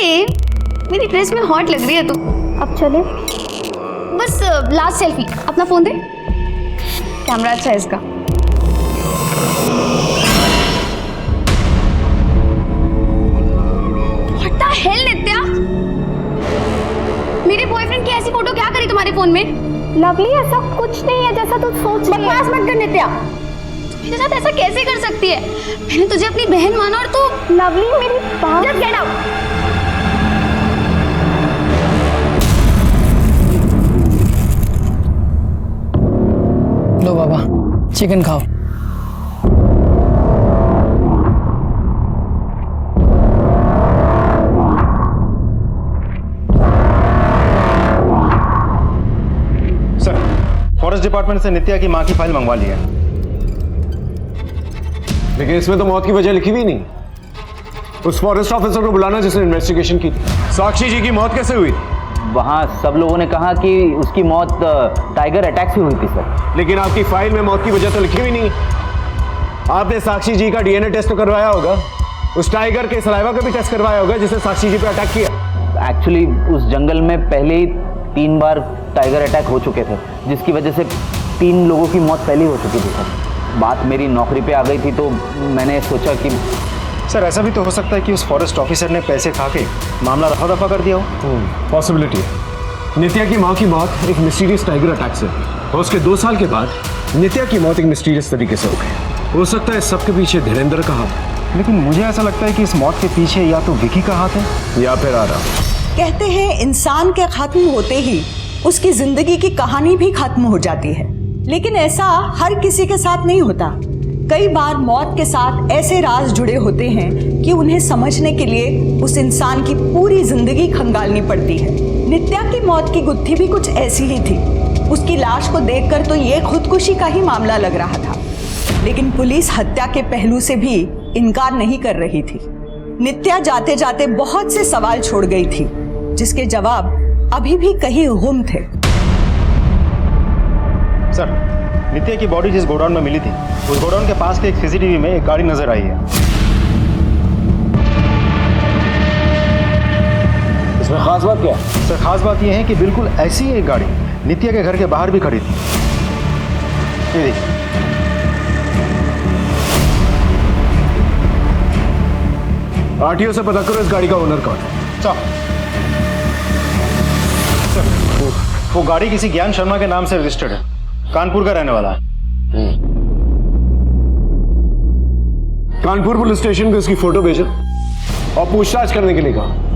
मेरी ड्रेस में हॉट लग रही है तू। अब चले? बस लास्ट सेल्फी। अपना फोन दे, कैमरा अच्छा है इसका। What the hell नित्या, मेरे बॉयफ्रेंड की ऐसी फोटो क्या करी तुम्हारे फोन में? लवली ऐसा कुछ नहीं है जैसा तू सोच रही है। बकवास मत कर नित्या, मेरे साथ ऐसा कैसे कर सकती है? मैंने तुझे अपनी बहन माना और तू। लवली मेरी बात। Just get out. लो बाबा, चिकन खाओ। सर, फॉरेस्ट डिपार्टमेंट से नित्या की माँ की फाइल मंगवा ली है। लेकिन इसमें तो मौत की वजह लिखी हुई नहीं। उस फॉरेस्ट ऑफिसर को बुलाना जिसने इन्वेस्टिगेशन की थी। साक्षी जी की मौत कैसे हुई? वहाँ सब लोगों ने कहा कि उसकी मौत टाइगर अटैक से हुई थी सर। लेकिन आपकी फाइल में मौत की वजह तो लिखी हुई नहीं। आपने साक्षी जी का डीएनए टेस्ट तो करवाया होगा, उस टाइगर के सलाइवा का भी टेस्ट करवाया होगा जिसने साक्षी जी पे अटैक किया। एक्चुअली उस जंगल में पहले ही 3 बार टाइगर अटैक हो चुके थे, जिसकी वजह से 3 लोगों की मौत पहले हो चुकी थी सर। बात मेरी नौकरी पे आ गई थी तो मैंने सोचा कि सर ऐसा भी तो हो सकता है कि उस फॉरेस्ट ऑफिसर ने पैसे खा के मामला रफा दफा कर दिया हो। पॉसिबिलिटी है। नित्या की माँ की मौत एक मिस्टीरियस टाइगर अटैक से हुई, और उसके 2 साल के बाद नित्या की मौत एक मिस्टीरियस तरीके से हो गई। हो सकता है सबके पीछे धीरेन्द्र का हाथ है। लेकिन मुझे ऐसा लगता है कि इस मौत के पीछे या तो विकी का हाथ है या फिर आरा। कहते हैं इंसान के खत्म होते ही उसकी जिंदगी की कहानी भी खत्म हो जाती है, लेकिन ऐसा हर किसी के साथ नहीं होता। कई बार मौत के साथ ऐसे राज जुड़े होते हैं कि उन्हें समझने के लिए उस इंसान की पूरी जिंदगी खंगालनी पड़ती है। नित्या की मौत की गुत्थी भी कुछ ऐसी ही थी। उसकी लाश को देखकर तो ये खुदकुशी का ही मामला लग रहा था, लेकिन पुलिस हत्या के पहलू से भी इनकार नहीं कर रही थी। नित्या जाते जाते बहुत से सवाल छोड़ गई थी, जिसके जवाब अभी भी कहीं गुम थे। सर, नित्या की बॉडी जिस गोडाउन में मिली थी, उस गोडाउन के पास के एक सीसीटीवी में एक गाड़ी नजर आई है। इसमें खास बात क्या है? सर खास बात यह है कि बिल्कुल ऐसी ही एक गाड़ी नित्या के घर के बाहर भी खड़ी थी। ये देखिए। आरटीओ से पता करो इस गाड़ी का ओनर कौन है। सर, वो गाड़ी किसी ज्ञान शर्मा के नाम से रजिस्टर्ड है, कानपुर का रहने वाला है। कानपुर पुलिस स्टेशन को इसकी फोटो भेजो और पूछताछ करने के लिए कहा।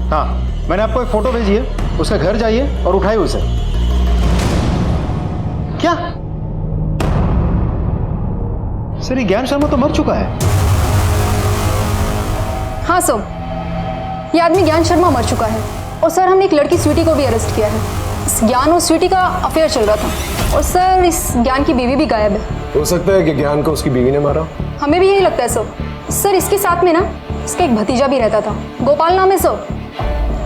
हाँ, मैंने आपको एक फोटो भेजी है, उसका घर जाइए और उठाइए उसे। क्या सर, ये ज्ञान शर्मा तो मर चुका है। हाँ सर, ये आदमी ज्ञान शर्मा मर चुका है। और सर हमने एक लड़की स्वीटी को भी अरेस्ट किया है। इस ज्ञान और स्वीटी का अफेयर चल रहा था। और सर इस ज्ञान की बीवी भी गायब है। हो सकता है कि ज्ञान को उसकी बीवी ने मारा। हमें भी यही लगता है सर। सर इसके साथ में ना इसका एक भतीजा भी रहता था, गोपाल नाम है सर।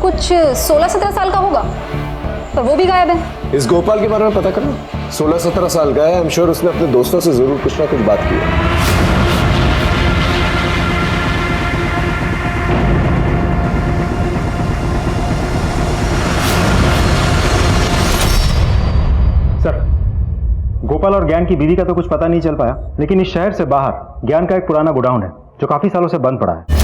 कुछ 16-17 साल का होगा, पर वो भी गायब है। इस गोपाल के बारे में पता करना। 16-17 साल का है। आई एम श्योर उसने अपने दोस्तों से जरूर कुछ ना कुछ बात की है। गोपाल और ज्ञान की बीवी का तो कुछ पता नहीं चल पाया, लेकिन इस शहर से बाहर ज्ञान का एक पुराना गोडाउन है जो काफी सालों से बंद पड़ा है।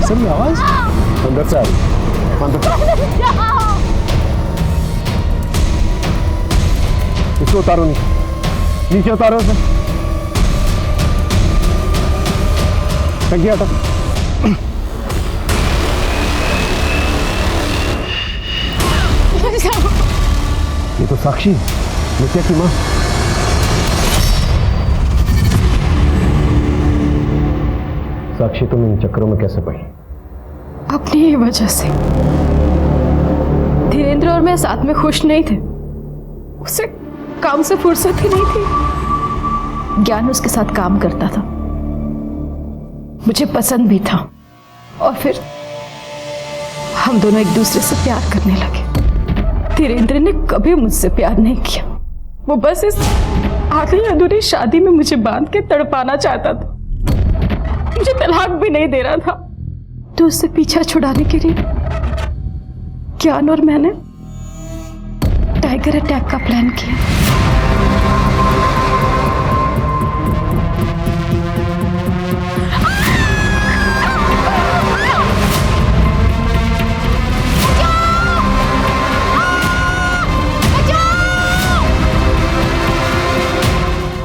सर ये आवाज अंदर से आ रही, अंदर इसको उतारो, नीचे उतारो उसे, टंकी हटा। ये तो साक्षी, नित्या की माँ। साक्षी तुम इन चक्करों में कैसे पड़ी? अपनी ही वजह से। धीरेन्द्र और मैं साथ में खुश नहीं थे, उसे काम से फुर्सत ही नहीं थी। ज्ञान उसके साथ काम करता था, मुझे पसंद भी था, और फिर हम दोनों एक दूसरे से प्यार करने लगे। धीरेन्द्र ने कभी मुझसे प्यार नहीं किया, वो बस इस आधी अधूरी शादी में मुझे बांध के तड़पाना चाहता था, मुझे तलाक भी नहीं दे रहा था। तो उससे पीछा छुड़ाने के लिए ज्ञान और मैंने टाइगर अटैक का प्लान किया।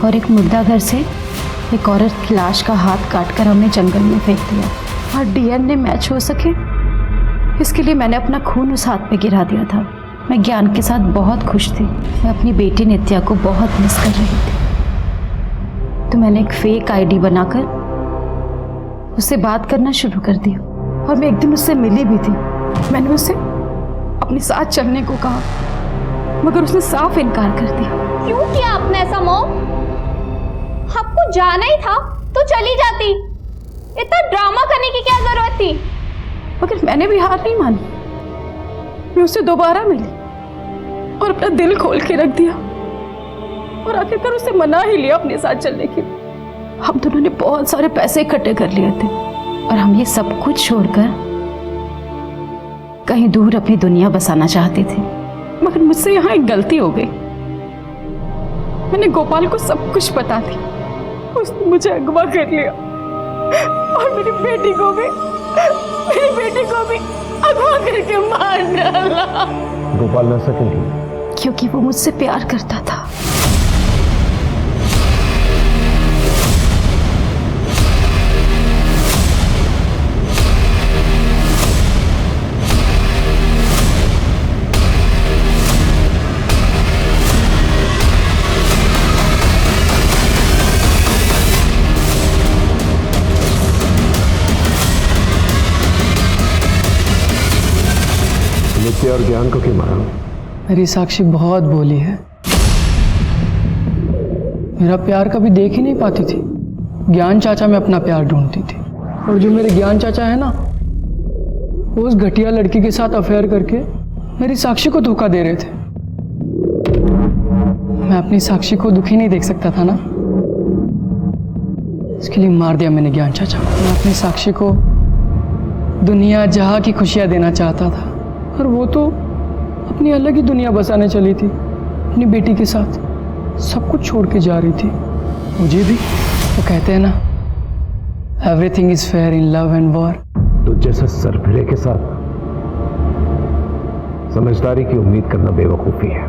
और एक मुर्दा घर से एक औरत की लाश का हाथ काटकर हमने जंगल में फेंक दिया, और डीएनए मैच हो सके इसके लिए मैंने अपना खून उस हाथ पे गिरा दिया था। मैं ज्ञान के साथ बहुत खुश थी, मैं अपनी बेटी नित्या को बहुत मिस कर रही थी। तो मैंने एक फेक आईडी बनाकर उससे बात करना शुरू कर दिया, और मैं एक दिन उससे मिली भी थी। मैंने उसे अपने साथ चलने को कहा, मगर उसने साफ इनकार कर दिया। क्यों किया आपने ऐसा मॉम? आपको जाना ही था तो चली जाती, इतना ड्रामा करने की क्या जरूरत थी? मगर मैंने भी हार नहीं मानी, मैं उससे दोबारा मिली और अपना दिल खोल के रख दिया, और आखिरकार उसे मना ही लिया अपने साथ चलने के लिए। हम दोनों ने बहुत सारे पैसे इकट्ठे कर लिए थे, और हम ये सब कुछ छोड़कर कहीं दूर अपनी दुनिया बसाना चाहते थे। मगर मुझसे यहाँ एक गलती हो गई, मैंने गोपाल को सब कुछ बता दी, उसने मुझे अगवा कर लिया, और मेरी बेटी को भी अगवा करके मार डाला। गोपाल ने ऐसा क्यों किया? क्योंकि वो मुझसे प्यार करता था। नित्या और ज्ञान को क्यों मारा? मेरी साक्षी बहुत भोली है, मेरा प्यार कभी देख ही नहीं पाती थी। ज्ञान चाचा में अपना प्यार ढूंढती थी, और जो मेरे ज्ञान चाचा है ना, वो उस घटिया लड़की के साथ अफेयर करके मेरी साक्षी को धोखा दे रहे थे। मैं अपनी साक्षी को दुखी नहीं देख सकता था ना, इसके लिए मार दिया मैंने ज्ञान चाचा को। मैं अपनी साक्षी को दुनिया जहाँ की खुशियाँ देना चाहता था, और वो तो अपनी अलग ही दुनिया बसाने चली थी अपनी बेटी के साथ, सब कुछ छोड़ के जा रही थी। मुझे भी वो कहते हैं ना, everything is fair in love and war. तो जैसे सरफिरे के साथ समझदारी की उम्मीद करना बेवकूफ़ी है।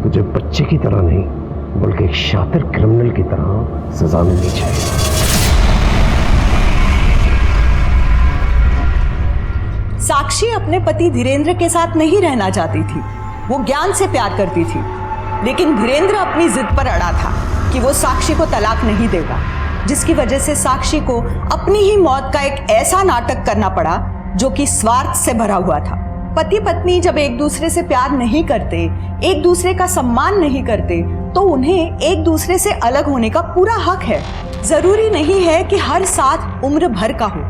तुझे बच्चे की तरह नहीं, बल्कि एक शातिर क्रिमिनल की तरह सजा मिलनी चाहिए। साक्षी अपने पति धीरेन्द्र के साथ नहीं रहना चाहती थी, वो ज्ञान से प्यार करती थी, लेकिन धीरेन्द्र अपनी जिद पर अड़ा था कि वो साक्षी को तलाक नहीं देगा, जिसकी वजह से साक्षी को अपनी ही मौत का एक ऐसा नाटक करना पड़ा जो कि स्वार्थ से भरा हुआ था। पति पत्नी जब एक दूसरे से प्यार नहीं करते, एक दूसरे का सम्मान नहीं करते, तो उन्हें एक दूसरे से अलग होने का पूरा हक है। जरूरी नहीं है कि हर साथ उम्र भर का हो,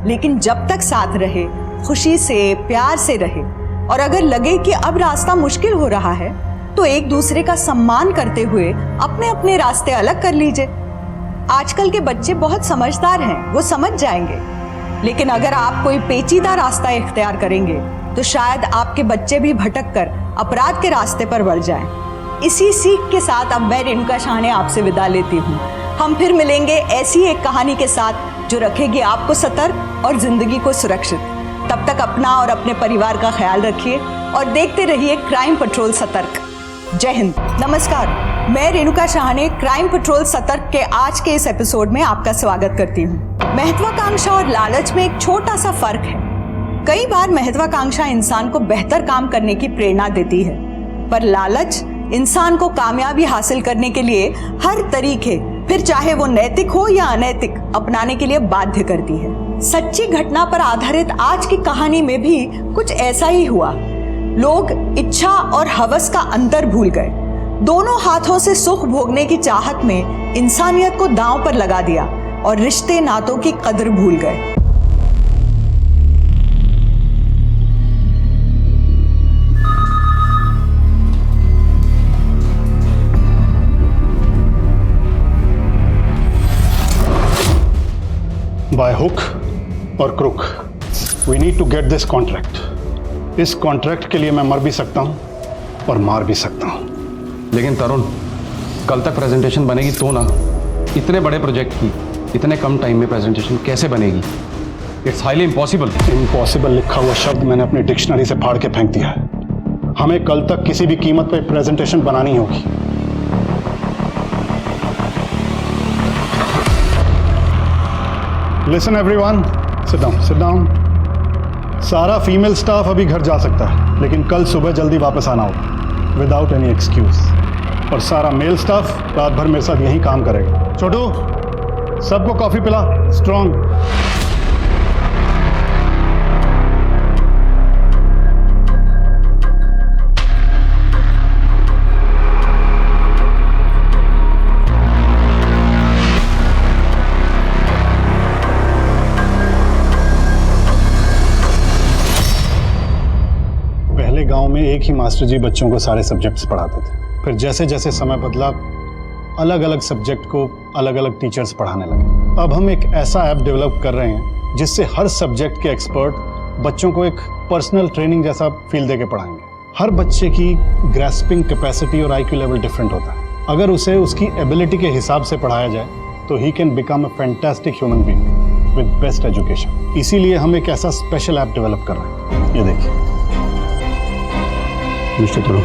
लेकिन जब तक साथ रहे, खुशी से प्यार से रहे, और अगर लगे कि अब रास्ता मुश्किल हो रहा है तो एक दूसरे का सम्मान करते हुए अपने अपने रास्ते अलग कर लीजिए। आजकल के बच्चे बहुत समझदार हैं, वो समझ जाएंगे। लेकिन अगर आप कोई पेचीदा रास्ता इख्तियार करेंगे तो शायद आपके बच्चे भी भटक कर अपराध के रास्ते पर बढ़ जाएं। इसी सीख के साथ अब मैं रेणुका शाहने आपसे विदा लेती हूँ। हम फिर मिलेंगे ऐसी एक कहानी के साथ जो रखेगी आपको सतर्क और जिंदगी को सुरक्षित। तब तक अपना और अपने परिवार का ख्याल रखिए और देखते रहिए क्राइम पेट्रोल सतर्क। जय हिंद, नमस्कार। मैं रेणुका शाहने क्राइम पेट्रोल सतर्क के आज के इस एपिसोड में आपका स्वागत करती हूँ। महत्वाकांक्षा और लालच में एक छोटा सा फर्क है। कई बार महत्वाकांक्षा इंसान को बेहतर काम करने की प्रेरणा देती है, पर लालच इंसान को कामयाबी हासिल करने के लिए हर तरीके, फिर चाहे वो नैतिक हो या अनैतिक, अपनाने के लिए बाध्य करती है। सच्ची घटना पर आधारित आज की कहानी में भी कुछ ऐसा ही हुआ। लोग इच्छा और हवस का अंतर भूल गए। दोनों हाथों से सुख भोगने की चाहत में इंसानियत को दांव पर लगा दिया और रिश्ते नातों की कदर भूल गए। By hook or crook we need to get this contract. इस कॉन्ट्रैक्ट के लिए मैं मर भी सकता हूं और मार भी सकता हूं। लेकिन तरुण, कल तक प्रेजेंटेशन बनेगी तो ना। इतने बड़े प्रोजेक्ट की इतने कम टाइम में प्रेजेंटेशन कैसे बनेगी? It's highly impossible. इम्पॉसिबल लिखा हुआ शब्द मैंने अपनी डिक्शनरी से फाड़ के फेंक दिया है। हमें कल तक किसी भी कीमत पर प्रेजेंटेशन बनानी होगी। Listen everyone, sit down, sit down. सारा फीमेल स्टाफ अभी घर जा सकता है, लेकिन कल सुबह जल्दी वापस आना होगा विदाउट एनी एक्सक्यूज। और सारा मेल स्टाफ रात भर मेरे साथ यहीं काम करेगा। छोटू, सबको कॉफी पिला, स्ट्रॉन्ग। गांव में एक ही मास्टर जी बच्चों को सारे सब्जेक्ट्स पढ़ाते थे। फिर जैसे जैसे समय बदला, अलग अलग सब्जेक्ट को अलग अलग टीचर्स पढ़ाने लगे। अब हम एक ऐसा ऐप डेवलप कर रहे हैं जिससे हर सब्जेक्ट के एक्सपर्ट बच्चों को एक पर्सनल ट्रेनिंग जैसा फील देके पढ़ाएंगे। हर बच्चे की ग्रैस्पिंग कैपेसिटी और IQ लेवल डिफरेंट होता है। अगर उसे उसकी एबिलिटी के हिसाब से पढ़ाया जाए तो he can become a fantastic human being with best education. इसीलिए हम एक ऐसा स्पेशल ऐप डेवलप कर रहे हैं। ये देखिए। Mr. Turu,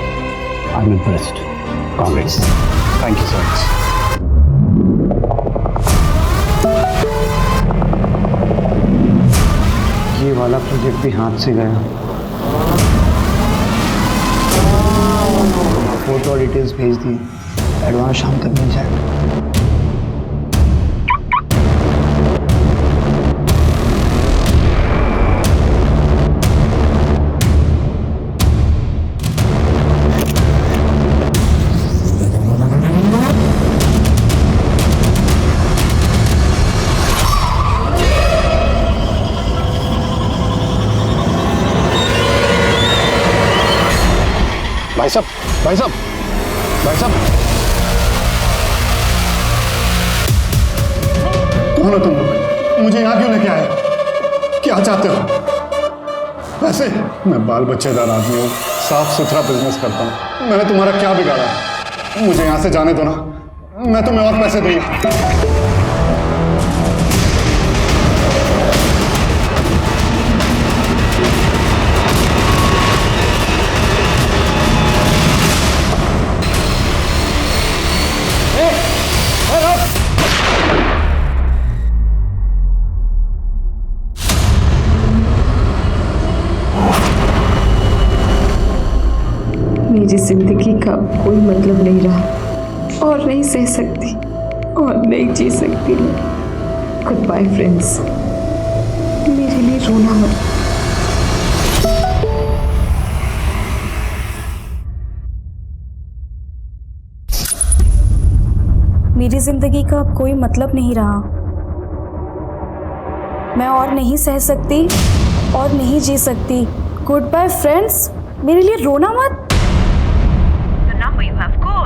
I'm impressed. Congrats. Thank you so much. ये वाला प्रोजेक्ट भी हाथ से गया। फोटो डिटेल्स भेज दी, एडवांस शाम तक मिल जाएगा। भाई साहब, भाई साहब, भाई साहब, कौन हो तुम लोग? मुझे यहाँ क्यों लेके आए? क्या चाहते हो? वैसे मैं बाल बच्चेदार आदमी हूँ, साफ सुथरा बिजनेस करता हूँ। मैंने तुम्हारा क्या बिगाड़ा है? मुझे यहाँ से जाने दो ना, मैं तुम्हें और पैसे दूंगा। मेरी जिंदगी का कोई मतलब नहीं रहा और नहीं सह सकती और नहीं जी सकती। Good bye friends. मेरे लिए रोना मत। मेरी जिंदगी का अब कोई मतलब नहीं रहा। मैं और नहीं सह सकती और नहीं जी सकती। Good bye friends. मेरे लिए रोना मत। The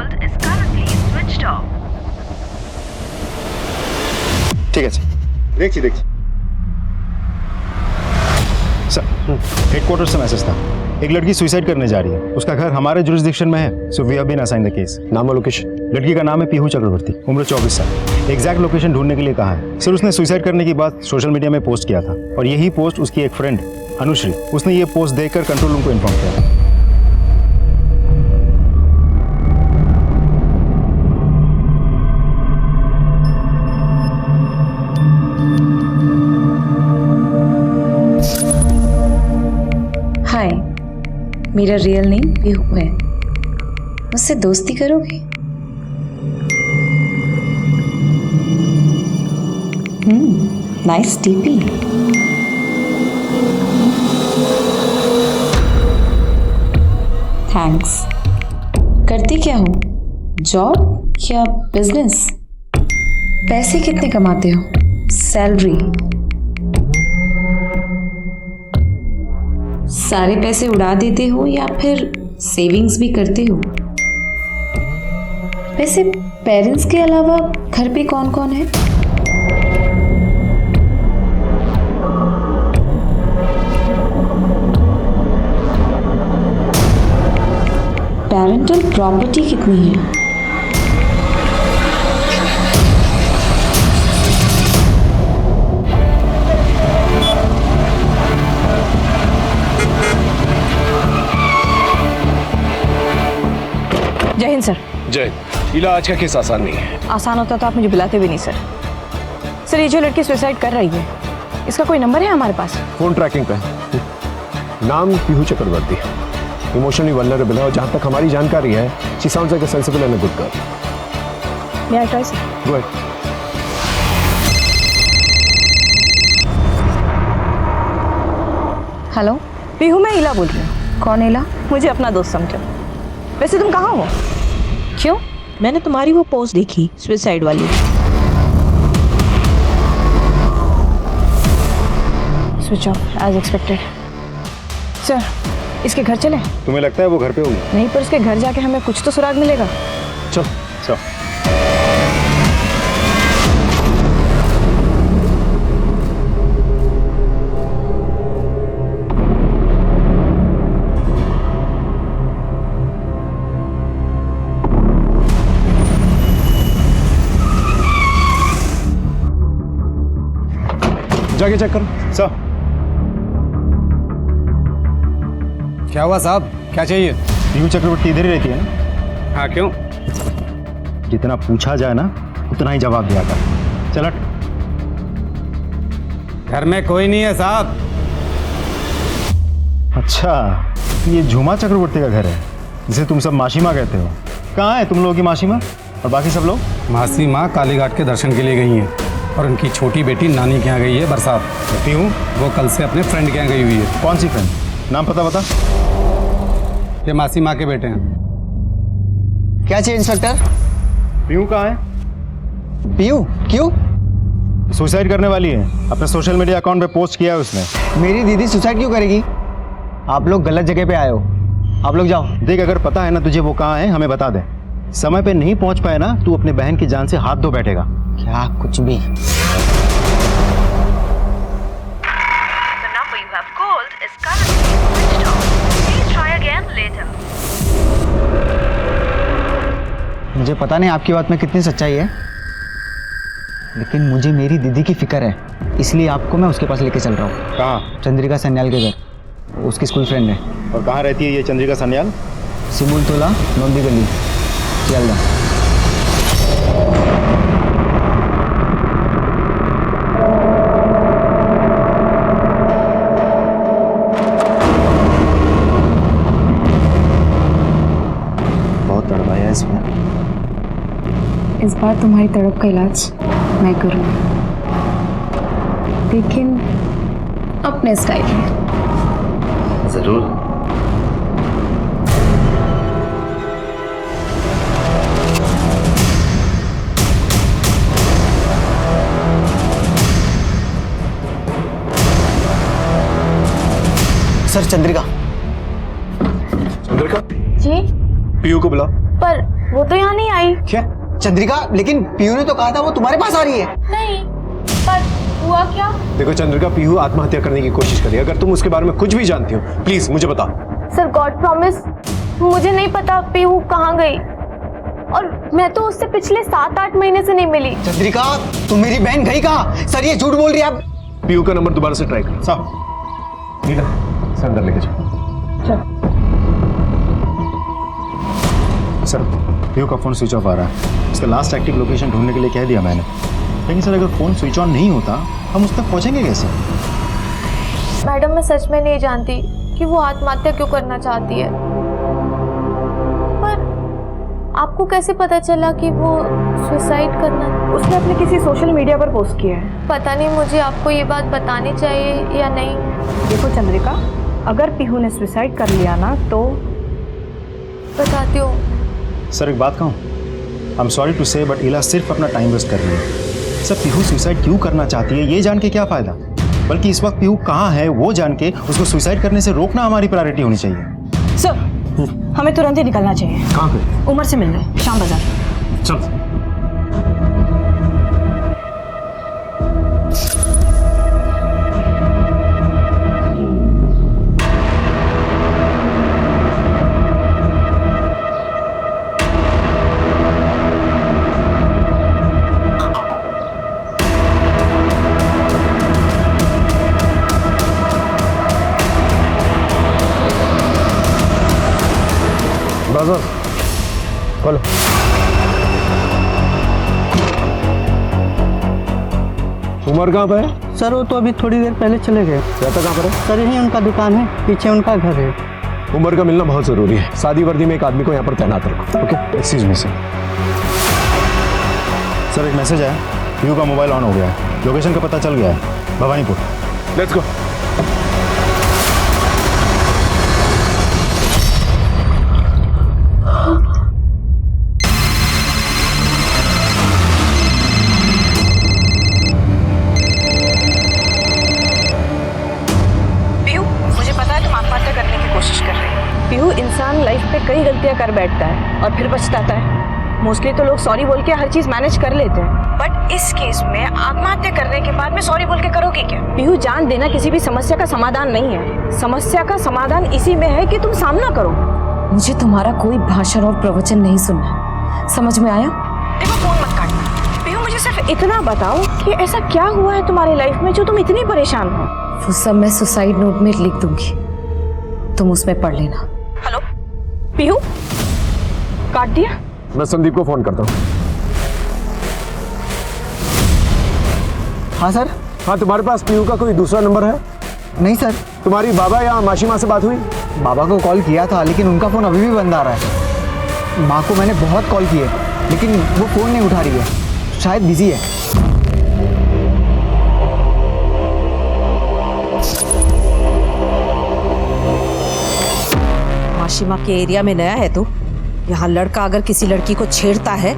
called is currently switched off. ঠিক আছে, দেখছি सर, हेडक्वार्टर से मैसेज था। एक लड़की सुसाइड करने जा रही है। उसका घर हमारे जुरिस्डिक्शन में है, so we have been assigned the case. नाम और लोकेशन? लड़की का नाम है पीहू चक्रवर्ती, उम्र 24 साल। एग्जैक्ट लोकेशन ढूंढने के लिए कहा है। सर, उसने सुसाइड करने की बात सोशल मीडिया में पोस्ट किया था और यही पोस्ट उसकी एक फ्रेंड अनुश्री, उसने ये पोस्ट देखकर कंट्रोल रूम को इन्फॉर्म किया। हाय, मेरा रियल नेम पीहू है। मुझसे दोस्ती करोगे? Nice TP. थैंक्स। करती क्या हो? जॉब या बिजनेस? पैसे कितने कमाते हो? सैलरी? सारे पैसे उड़ा देते हो या फिर सेविंग्स भी करते हो? वैसे पेरेंट्स के अलावा घर पे कौन कौन है? पेरेंटल प्रॉपर्टी कितनी है? जय हिंद सर। जय। ईला, आज का केस आसान नहीं है। आसान होता तो आप मुझे बुलाते भी नहीं सर। सर, ये जो लड़की सुसाइड कर रही है, इसका कोई नंबर है हमारे पास? फोन ट्रैकिंग पे। नाम पीहू चक्रवर्ती, इमोशनली वल्नरेबल है और जहाँ तक हमारी जानकारी है, she sounds like a sensible and a good girl. May I try sir? Go ahead. Hello, Pihu, मैं ईला बोल रही हूँ। कौन इला? मुझे अपना दोस्त समझो। वैसे तुम कहाँ हो? क्यों? मैंने तुम्हारी वो पोस्ट देखी सुसाइड वाली। Switch off as expected. Sir, इसके घर चलें? तुम्हें लगता है वो घर पे होगी? नहीं, पर उसके घर जाके हमें कुछ तो सुराग मिलेगा। चल चल। जाके चेक करो। सर, क्या हुआ साहब, क्या चाहिए? पीहू चक्रवर्ती इधर ही रहती है ना? हाँ, क्यों? जितना पूछा जाए ना उतना ही जवाब दिया कर। चल हट। घर में कोई नहीं है साहब। अच्छा, ये झूमा चक्रवर्ती का घर है जिसे तुम सब मासी माँ कहते हो। कहाँ है तुम लोगों की मासी माँ और बाकी सब लोग? मासी माँ कालीघाट के दर्शन के लिए गई हैं और उनकी छोटी बेटी नानी के यहाँ गई है बरसात। पीहू? वो कल से अपने फ्रेंड के यहाँ गई हुई है। कौन सी फ्रेंड? नाम पता बता। ये मासी माँ के बेटे हैं। क्या चाहिए इंस्पेक्टर? पीहू कहाँ है? पीहू? क्यों? सुसाइड करने वाली है, अपने सोशल मीडिया अकाउंट पे पोस्ट किया है उसने। मेरी दीदी सुसाइड क्यों करेगी? आप लोग गलत जगह पे आए हो, आप लोग जाओ। देख, अगर पता है ना तुझे वो कहाँ है, हमें बता दे। समय पे नहीं पहुंच पाए ना, तू अपने बहन की जान से हाथ धो बैठेगा। क्या कुछ भी? The number you have called is currently switched off. Please try again later. मुझे पता नहीं आपकी बात में कितनी सच्चाई है, लेकिन मुझे मेरी दीदी की फिक्र है, इसलिए आपको मैं उसके पास लेके चल रहा हूँ। कहाँ? चंद्रिका सन्याल के घर, उसकी स्कूल फ्रेंड है। और कहाँ रहती है ये चंद्रिका सन्याल? सिमुल तोला, नोंदी गली, सियालदा। बहुत तड़पाया इसमें। इस बार तुम्हारी तड़प का इलाज मैं करूँगी, लेकिन अपने स्टाइल में। जरूर। सर, चंद्रिका। चंद्रिका? जी? पीयू को बुला। पर वो तो यहाँ नहीं आई। क्या चंद्रिका, लेकिन पीयू ने तो कहा था वो तुम्हारे पास आ रही है। नहीं, पर हुआ क्या? देखो चंद्रिका, पीहू आत्महत्या करने की कोशिश करी। अगर तुम उसके बारे में कुछ भी जानती हो प्लीज मुझे बताओ। सर गॉड प्रॉमिस, मुझे नहीं पता पीहू कहाँ गई, और मैं तो उससे पिछले 7-8 महीने से नहीं मिली। चंद्रिका, तुम मेरी बहन गई कहाँ? सर ये झूठ बोल रही है आप। पीहू का नंबर दोबारा से ट्राई करो। साहब नीला से अंदर लेके जाओ। सर पीयू का फ़ोन स्विच ऑफ आ रहा है। उसका लास्ट एक्टिव लोकेशन ढूंढने के लिए कह दिया मैंने, लेकिन सर अगर फ़ोन स्विच ऑन नहीं होता हम उस तक पहुँचेंगे कैसे? मैडम मैं सच में नहीं जानती कि वो आत्महत्या क्यों करना चाहती है, पर आपको कैसे पता चला कि वो सुसाइड करना? उसने अपने किसी सोशल मीडिया पर पोस्ट किया है। पता नहीं मुझे आपको ये बात बतानी चाहिए या नहीं। देखो चंद्रिका, अगर पीहू ने सुसाइड कर लिया ना तो बताती हूँ। सर एक बात कहूँ, आई एम सॉरी टू से बट इला सिर्फ अपना टाइम वेस्ट कर रही है। सर पीहू सुसाइड क्यों करना चाहती है ये जान के क्या फ़ायदा, बल्कि इस वक्त पीहू कहाँ है वो जान के उसको सुसाइड करने से रोकना हमारी प्रायोरिटी होनी चाहिए। सर हमें तुरंत ही निकलना चाहिए। कहाँ पे? उमर से मिलने, शाम बाजार। चल। बाजार खोलो। उमर कहाँ पे है? सर वो तो अभी थोड़ी देर पहले चले गए। रहता कहाँ पर है? सर यहीं उनका दुकान है, पीछे उनका घर है। उमर का मिलना बहुत जरूरी है। शादी वर्दी में एक आदमी को यहाँ पर तैनात रखो। ओके एक्सक्यूज मी सर एक मैसेज आया, पीयू का मोबाइल ऑन हो गया है, लोकेशन का पता चल गया है, भवानीपुर। Let's go. पीहू इंसान लाइफ पे कई गलतियां कर बैठता है और फिर पछताता है। मोस्टली तो लोग सॉरी बोल के हर चीज मैनेज कर लेते हैं, बट इस केस में आत्महत्या करने के बाद में सॉरी बोल के करोगे क्या? पीहू, जान देना किसी भी समस्या का समाधान नहीं है। समस्या का समाधान इसी में है कि तुम सामना करो। मुझे तुम्हारा कोई भाषण और प्रवचन नहीं सुनना, समझ में आया? देखो फोन मत काटना। पीहू मुझे सिर्फ इतना बताओ कि ऐसा क्या हुआ है तुम्हारी लाइफ में जो तुम इतनी परेशान हो? वो सब मैं सुसाइड नोट में लिख दूंगी, तुम उसमें पढ़ लेना। हेलो पीहू, काट दिया? मैं संदीप को फोन करता हूँ। हाँ सर। हाँ, तुम्हारे पास पीहू का कोई दूसरा नंबर है? नहीं सर। तुम्हारी बाबा या मासी माँ से बात हुई? बाबा को कॉल किया था लेकिन उनका फ़ोन अभी भी बंद आ रहा है। माँ को मैंने बहुत कॉल किए लेकिन वो फ़ोन नहीं उठा रही है, शायद बिजी है। माशिमा के एरिया में नया है तो यहाँ लड़का अगर किसी लड़की को छेड़ता है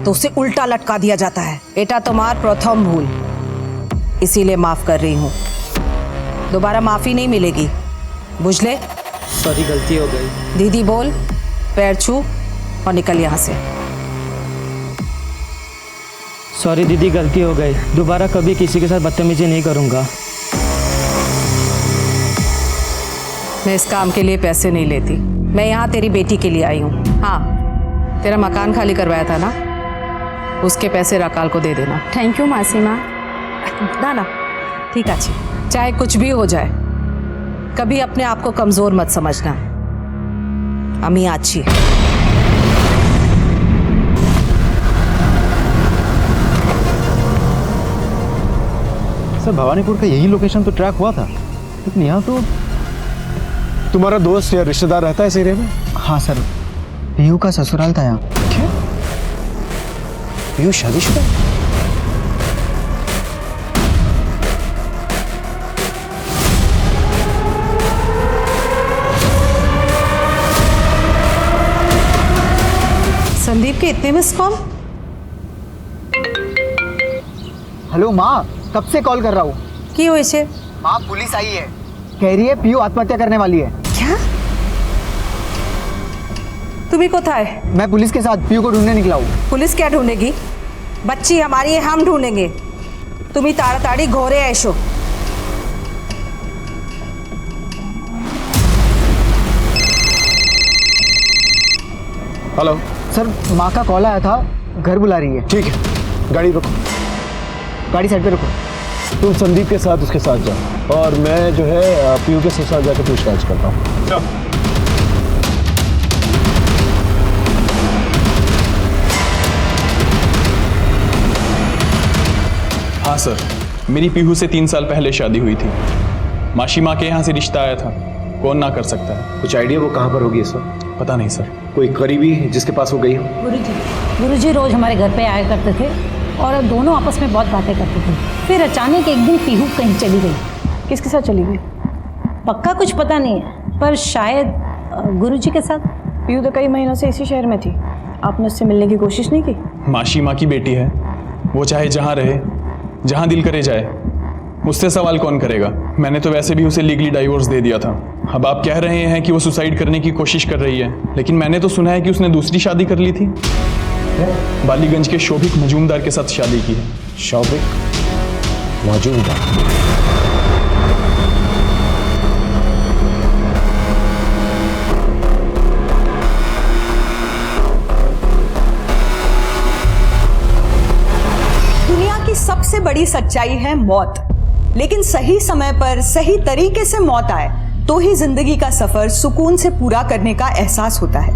तो उसे उल्टा लटका दिया जाता है। बेटा तुम्हार प्रथम भूल, इसीलिए माफ कर रही हूँ। दोबारा माफी नहीं मिलेगी, बुझले? सॉरी, गलती हो गई। दीदी बोल, पैर छू और निकल यहाँ से। सॉरी दीदी, गलती हो गई। दोबारा कभी किसी के साथ बदतमीजी नहीं करूँगा। मैं इस काम के लिए पैसे नहीं लेती, मैं यहाँ तेरी बेटी के लिए आई हूँ। हाँ, तेरा मकान खाली करवाया था ना, उसके पैसे राकाल को दे देना। थैंक यू मासी माँ। ना ना ठीक अच्छी, चाहे कुछ भी हो जाए कभी अपने आप को कमजोर मत समझना। अम्मी अच्छी। सर भवानीपुर का यही लोकेशन तो ट्रैक हुआ था, लेकिन यहाँ तो तुम्हारा दोस्त या रिश्तेदार रहता है इस एरिया में? हाँ सर, पीयू का ससुराल था यहाँ। क्या? पीयू शादीशुदा? संदीप के इतने मिस कॉल? हेलो माँ, कब से कॉल कर रहा हूँ। की हुई से? माँ पुलिस आई है, कह रही है पीयू आत्महत्या करने वाली है। क्या? तुम्ही कोথায়? मैं पुलिस के साथ पीयू को ढूंढने निकला हूँ। पुलिस क्या ढूंढेगी? बच्ची हमारी है, हम ढूंढेंगे। तुम्ही ताड़ाताड़ी घोरे ऐशो। हेलो सर, माँ का कॉल आया था, घर बुला रही है। ठीक है, गाड़ी रोको। गाड़ी साइड पे रखो। तुम संदीप के साथ उसके साथ जाओ और मैं जो है पीयू के साथ जाकर पूछताछ करता हूँ। हाँ सर, मेरी पीहू से 3 साल पहले शादी हुई थी। माशी माँ के यहाँ से रिश्ता आया था, कौन ना कर सकता है। कुछ आइडिया वो कहाँ पर होगी इस वक्त? पता नहीं सर। कोई करीबी जिसके पास वो गई हो? गुरुजी रोज हमारे घर पे आया करते थे और दोनों आपस में बहुत बातें करते थे। फिर अचानक एक दिन पीहू कहीं चली गई। किसके साथ चली गई? पक्का कुछ पता नहीं है, पर शायद गुरुजी के साथ। पीहू तो कई महीनों से इसी शहर में थी, आपने उससे मिलने की कोशिश नहीं की? माशी माँ की बेटी है, वो चाहे जहाँ रहे, जहाँ दिल करे जाए, उससे सवाल कौन करेगा। मैंने तो वैसे भी उसे लीगली डाइवोर्स दे दिया था। अब आप कह रहे हैं कि वो सुसाइड करने की कोशिश कर रही है, लेकिन मैंने तो सुना है कि उसने दूसरी शादी कर ली थी। बालीगंज के शोभिक मजूमदार के साथ शादी की है। शोभिक मजूमदार? दुनिया की सबसे बड़ी सच्चाई है मौत, लेकिन सही समय पर सही तरीके से मौत आए तो ही जिंदगी का सफर सुकून से पूरा करने का एहसास होता है।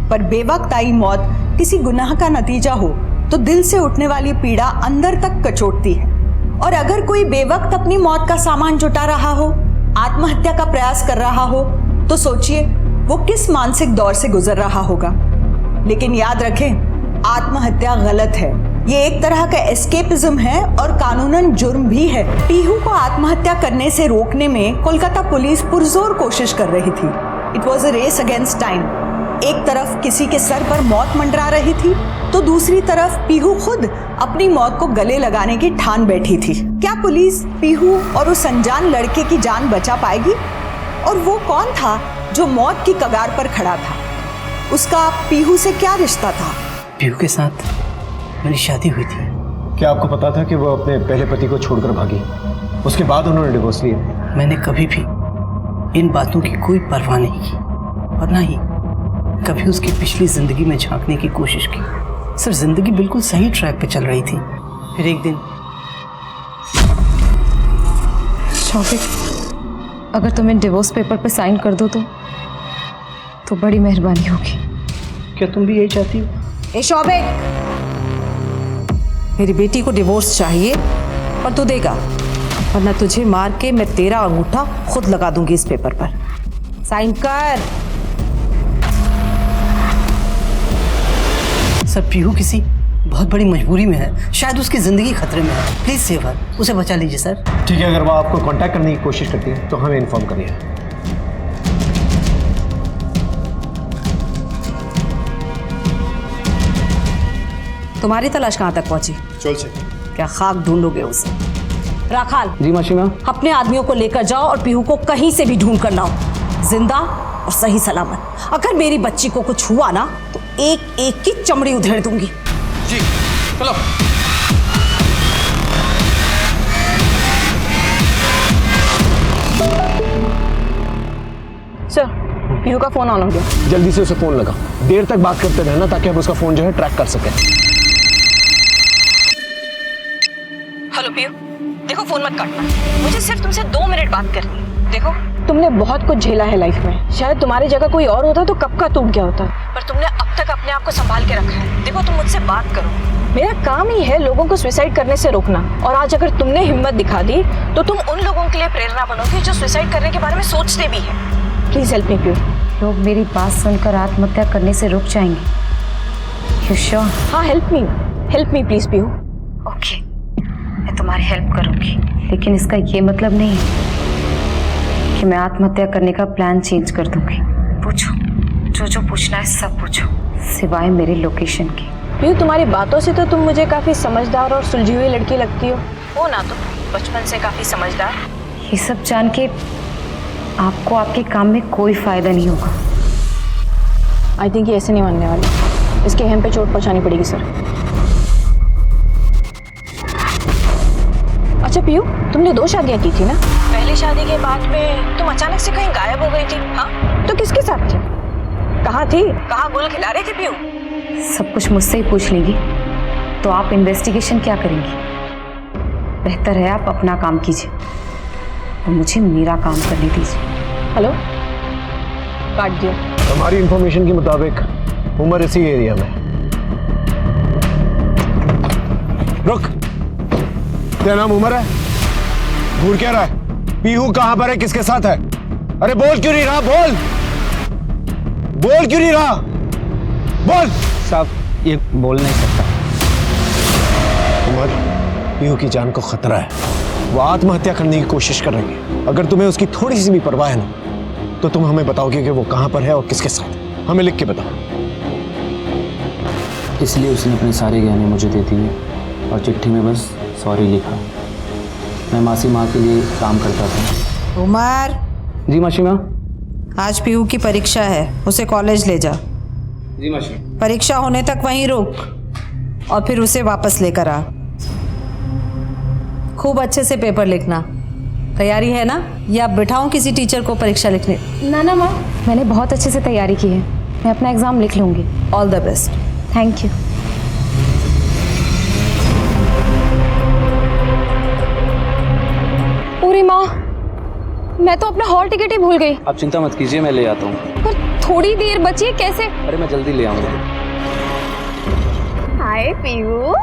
पर बेवक्त आई मौत किसी गुनाह का नतीजा हो तो दिल से उठने वाली पीड़ा अंदर तक कचोटती है। और अगर कोई बेवक्त अपनी मौत का सामान जुटा रहा हो, आत्महत्या का प्रयास कर रहा हो, तो सोचिए वो किस मानसिक दौर से गुजर रहा होगा। लेकिन याद रखें, आत्महत्या गलत है, ये एक तरह का एस्केपिज्म है और कानूनन जुर्म भी है। पीहू को आत्महत्या करने से रोकने में कोलकाता पुलिस पुरजोर कोशिश कर रही थी। It was a race against time. एक तरफ किसी के सर पर मौत मंडरा रही थी, तो दूसरी तरफ पीहू खुद अपनी मौत को गले लगाने की ठान बैठी थी। क्या पुलिस पीहू और उस अनजान लड़के की जान बचा पाएगी? और वो कौन था जो मौत की कगार पर खड़ा था? उसका पीहू से क्या रिश्ता था? पीहू के साथ मेरी शादी हुई थी। क्या आपको पता था कि वो अपने पहले पति को छोड़कर भागी? उसके बाद उन्होंने डिवोर्स लिया? मैंने कभी भी इन बातों की कोई परवाह नहीं की और ना ही कभी उसकी पिछली जिंदगी में झांकने की कोशिश की। सिर्फ जिंदगी बिल्कुल सही ट्रैक पे चल रही थी। फिर एक दिन शौविक, अगर तुम्हें डिवोर्स पेपर पे साइन कर दो तो बड़ी मेहरबानी होगी। क्या तुम भी यही चाहती हो? ए शौविक, मेरी बेटी को डिवोर्स चाहिए और तू देगा, वरना तुझे मार के मैं तेरा अंगूठा खुद लगा दूंगी इस पेपर पर। साइन कर। सर, पीहू किसी बहुत बड़ी मजबूरी में है, शायद उसकी जिंदगी खतरे में है। प्लीज सेव हर, उसे बचा लीजिए सर। ठीक है, अगर वो आपको कांटेक्ट करने की कोशिश करती है तो हमें इन्फॉर्म करिए। तुम्हारी तलाश कहाँ तक पहुंची? चल से क्या खाक ढूंढोगे उसे? राखाल, जी माशी माँ। अपने आदमियों को लेकर जाओ और पीहू को कहीं से भी ढूंढ कर लाओ, जिंदा और सही सलामत। अगर मेरी बच्ची को कुछ हुआ ना तो एक एक की चमड़ी उधेड़ दूंगी। जी चलो। सर, पीहू का फोन ऑन हो गया। जल्दी से उसे फोन लगा, देर तक बात करते रहना ताकि हम उसका फोन जो है ट्रैक कर सकें। हेलो पीहू, देखो फोन मत काटना, मुझे सिर्फ तुमसे 2 मिनट बात करनी है। देखो, तुमने बहुत कुछ झेला है लाइफ में, शायद तुम्हारी जगह कोई और होता तो कब का टूट गया होता, पर तुमने अब तक अपने आप को संभाल के रखा है। देखो, तुम मुझसे बात करो, मेरा काम ही है लोगों को सुसाइड करने से रोकना, और आज अगर तुमने हिम्मत दिखा दी तो तुम उन लोगों के लिए प्रेरणा बनोगे जो सुसाइड करने के बारे में सोचते भी हैं। Please help me Pihu. लोग मेरी बात सुनकर आत्महत्या करने से रुक जाएंगे। You sure? हाँ, help me please Pihu. Okay, मैं तुम्हारी हेल्प करूंगी, लेकिन इसका ये मतलब नहीं कि मैं आत्महत्या करने का प्लान चेंज कर दूंगी। पूछो, जो पूछना है सब पूछो, सिवाय मेरे लोकेशन की। पीहू, तुम्हारी बातों से तो तुम मुझे काफी समझदार और सुलझी हुई लड़की लगती हो ना? तुम बचपन से काफी समझदार। ये सब जान के आपको आपके काम में कोई फायदा नहीं होगा। आई थिंक ये ऐसे नहीं मानने वाली, इसके हम पे चोट पहुंचानी पड़ेगी सर। अच्छा पीयू, तुमने 2 शादियां की थी ना? पहली शादी के बाद में तुम अचानक से कहीं गायब हो गई थी। हाँ, तो किसके साथ थी? कहाँ थी? कहाँ गोल खिला रहे थे पीयू? सब कुछ मुझसे ही पूछ लेंगी तो आप इन्वेस्टिगेशन क्या करेंगी? बेहतर है आप अपना काम कीजिए और मुझे मेरा काम करने दीजिए। हेलो, काट दिया। हमारी इंफॉर्मेशन के मुताबिक उमर इसी एरिया में। रुक, तेरा नाम उमर है? घूर क्या रहा है? पीहू कहां पर है, किसके साथ है? अरे बोल क्यों नहीं रहा? बोल क्यों नहीं रहा? बोल। साहब, ये बोल नहीं सकता। उमर, पीहू की जान को खतरा है, वो आत्महत्या करने की कोशिश कर रही है। अगर तुम्हें उसकी थोड़ी सी भी परवाह है ना, तो तुम हमें बताओगे कि वो कहां पर है और किसके साथ। हमें लिख के बताओ। इसलिए उसने अपने सारे गहने मुझे दे दिए और चिट्ठी में बस सॉरी लिखा। मैं मासी माँ के लिए काम करता था। उमर। जी मासी माँ। आज पीहू की परीक्षा है, उसे कॉलेज ले जा। जी मासी। परीक्षा होने तक वहीं रुक और फिर उसे वापस लेकर आ। खूब अच्छे से पेपर लिखना। तैयारी है ना? या बिठाऊं किसी टीचर को परीक्षा लिखने? ना ना माँ, मैंने बहुत अच्छे से तैयारी की है, मैं अपना एग्जाम लिख लूंगी। All the best. Thank you. पूरी माँ, मैं तो अपना हॉल टिकट ही भूल गई। आप चिंता मत कीजिए, मैं ले आता हूँ। पर थोड़ी देर बची है, कैसे? अरे मैं जल्दी ले आऊंगा। हाय पीयू।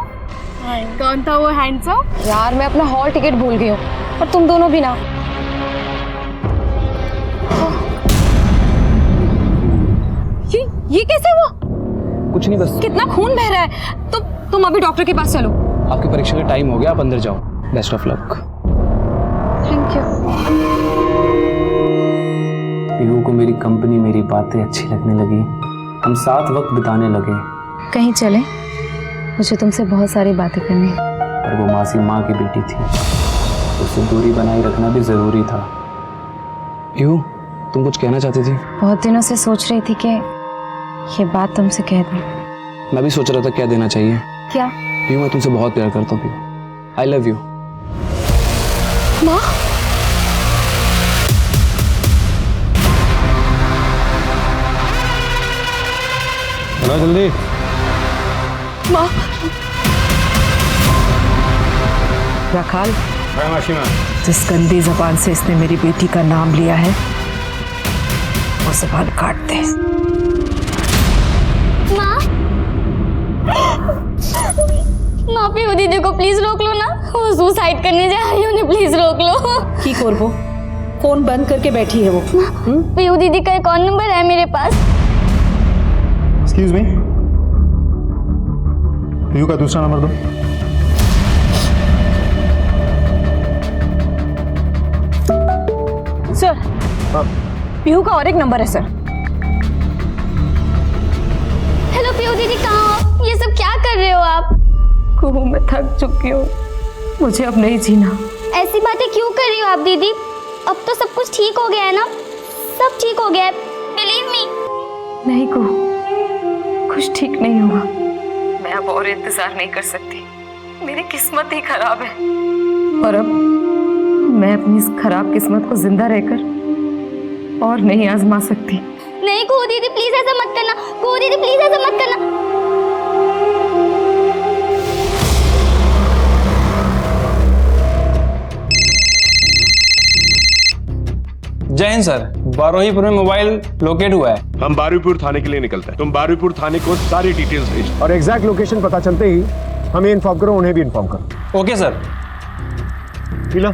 कौन था वो हैंडसम? यार मैं अपना हॉल टिकट भूल गई हूँ और तुम दोनों भी ना। ये कैसे हुआ? कुछ नहीं, बस कितना खून बह रहा है। तुम अभी डॉक्टर के पास चलो। आपकी परीक्षा का टाइम हो गया, आप अंदर जाओ। Best of luck. Thank you. Pihu को मेरी कंपनी, मेरी बातें अच्छी लगने लगी। हम साथ वक्त बिताने लगे। कहीं चले? मुझे तुमसे बहुत सारी बातें करनी है। पर वो मासी माँ की बेटी थी, उससे दूरी बनाए रखना भी जरूरी था। पीहू, तुम कुछ कहना चाहती थी? बहुत दिनों से सोच रही थी कि ये बात तुमसे कह दूं। मैं भी सोच रहा था क्या देना चाहिए। क्या? पीहू, मैं तुमसे बहुत प्यार करता हूँ पीहू। I love you. माँ, चलो जल्दी। माँ। रखाल, मासी माँ। जिस गंदी जबान से इसने मेरी बेटी का नाम लिया है, वो जबान काट दे। माँ पीहू दीदी को प्लीज रोक लो ना, वो सुसाइड करने जा रही है, उन्हें प्लीज रोक लो। की करबो? फोन बंद करके बैठी है वो। पीहू दीदी का एक और नंबर है मेरे पास। एक्सक्यूज मी, पीहू का दूसरा नंबर दो। सर, पीहू का और एक नंबर है सर। हेलो पीहू दीदी, कहाँ हो? ये सब क्या कर रहे हो आप? कुहू, मैं थक चुकी हूँ, मुझे अब नहीं जीना। ऐसी बातें क्यों कर रही हो आप दीदी? अब तो सब कुछ ठीक हो गया है ना? सब ठीक हो गया है, बिलीव मी। नहीं कुहू, कुछ ठीक नहीं हुआ। मैं अब और इंतजार नहीं कर सकती, मेरी किस्मत ही खराब है। और अब मैं अपनी इस खराब किस्मत को जिंदा रहकर और नहीं आजमा सकती। नहीं कुहू दीदी, प्लीज ऐसा मत करना। कुहू दीदी प्लीज ऐसा मत करना। जय हिंद सर, बारोहीपुर में मोबाइल लोकेट हुआ है। हम बारुईपुर थाने के लिए निकलते हैं। तुम बारुईपुर थाने को सारी डिटेल्स भेज और एग्जैक्ट लोकेशन पता चलते ही हमें इन्फॉर्म करो, उन्हें भी इन्फॉर्म करो। Okay sir. पीला,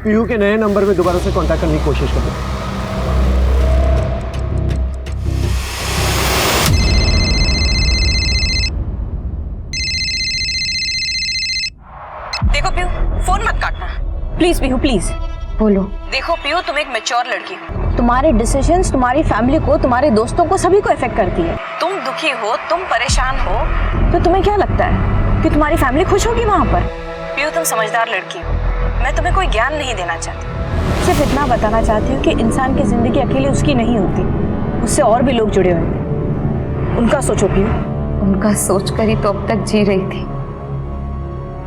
पीहू के नए नंबर पे दोबारा से कांटेक्ट करने की कोशिश करो। देखो पीहू, फोन मत काटना प्लीज। पीहू प्लीज बोलो। देखो पीहू, तुम एक मैच्योर लड़की हो, तुम्हारे डिसीजंस तुम्हारी फैमिली को, तुम्हारे दोस्तों को, सभी को इफेक्ट करती है। तुम दुखी हो, तुम परेशान हो, तो तुम्हें क्या लगता है कि तुम्हारी फैमिली खुश होगी वहां पर? पीहू, तुम समझदार लड़की हो, मैं तुम्हें कोई ज्ञान नहीं देना चाहती, सिर्फ इतना बताना चाहती हूँ कि इंसान की जिंदगी अकेली उसकी नहीं होती, उससे और भी लोग जुड़े हुए हैं। उनका सोचो पीहू। उनका सोच कर ही तो अब तक जी रही थी,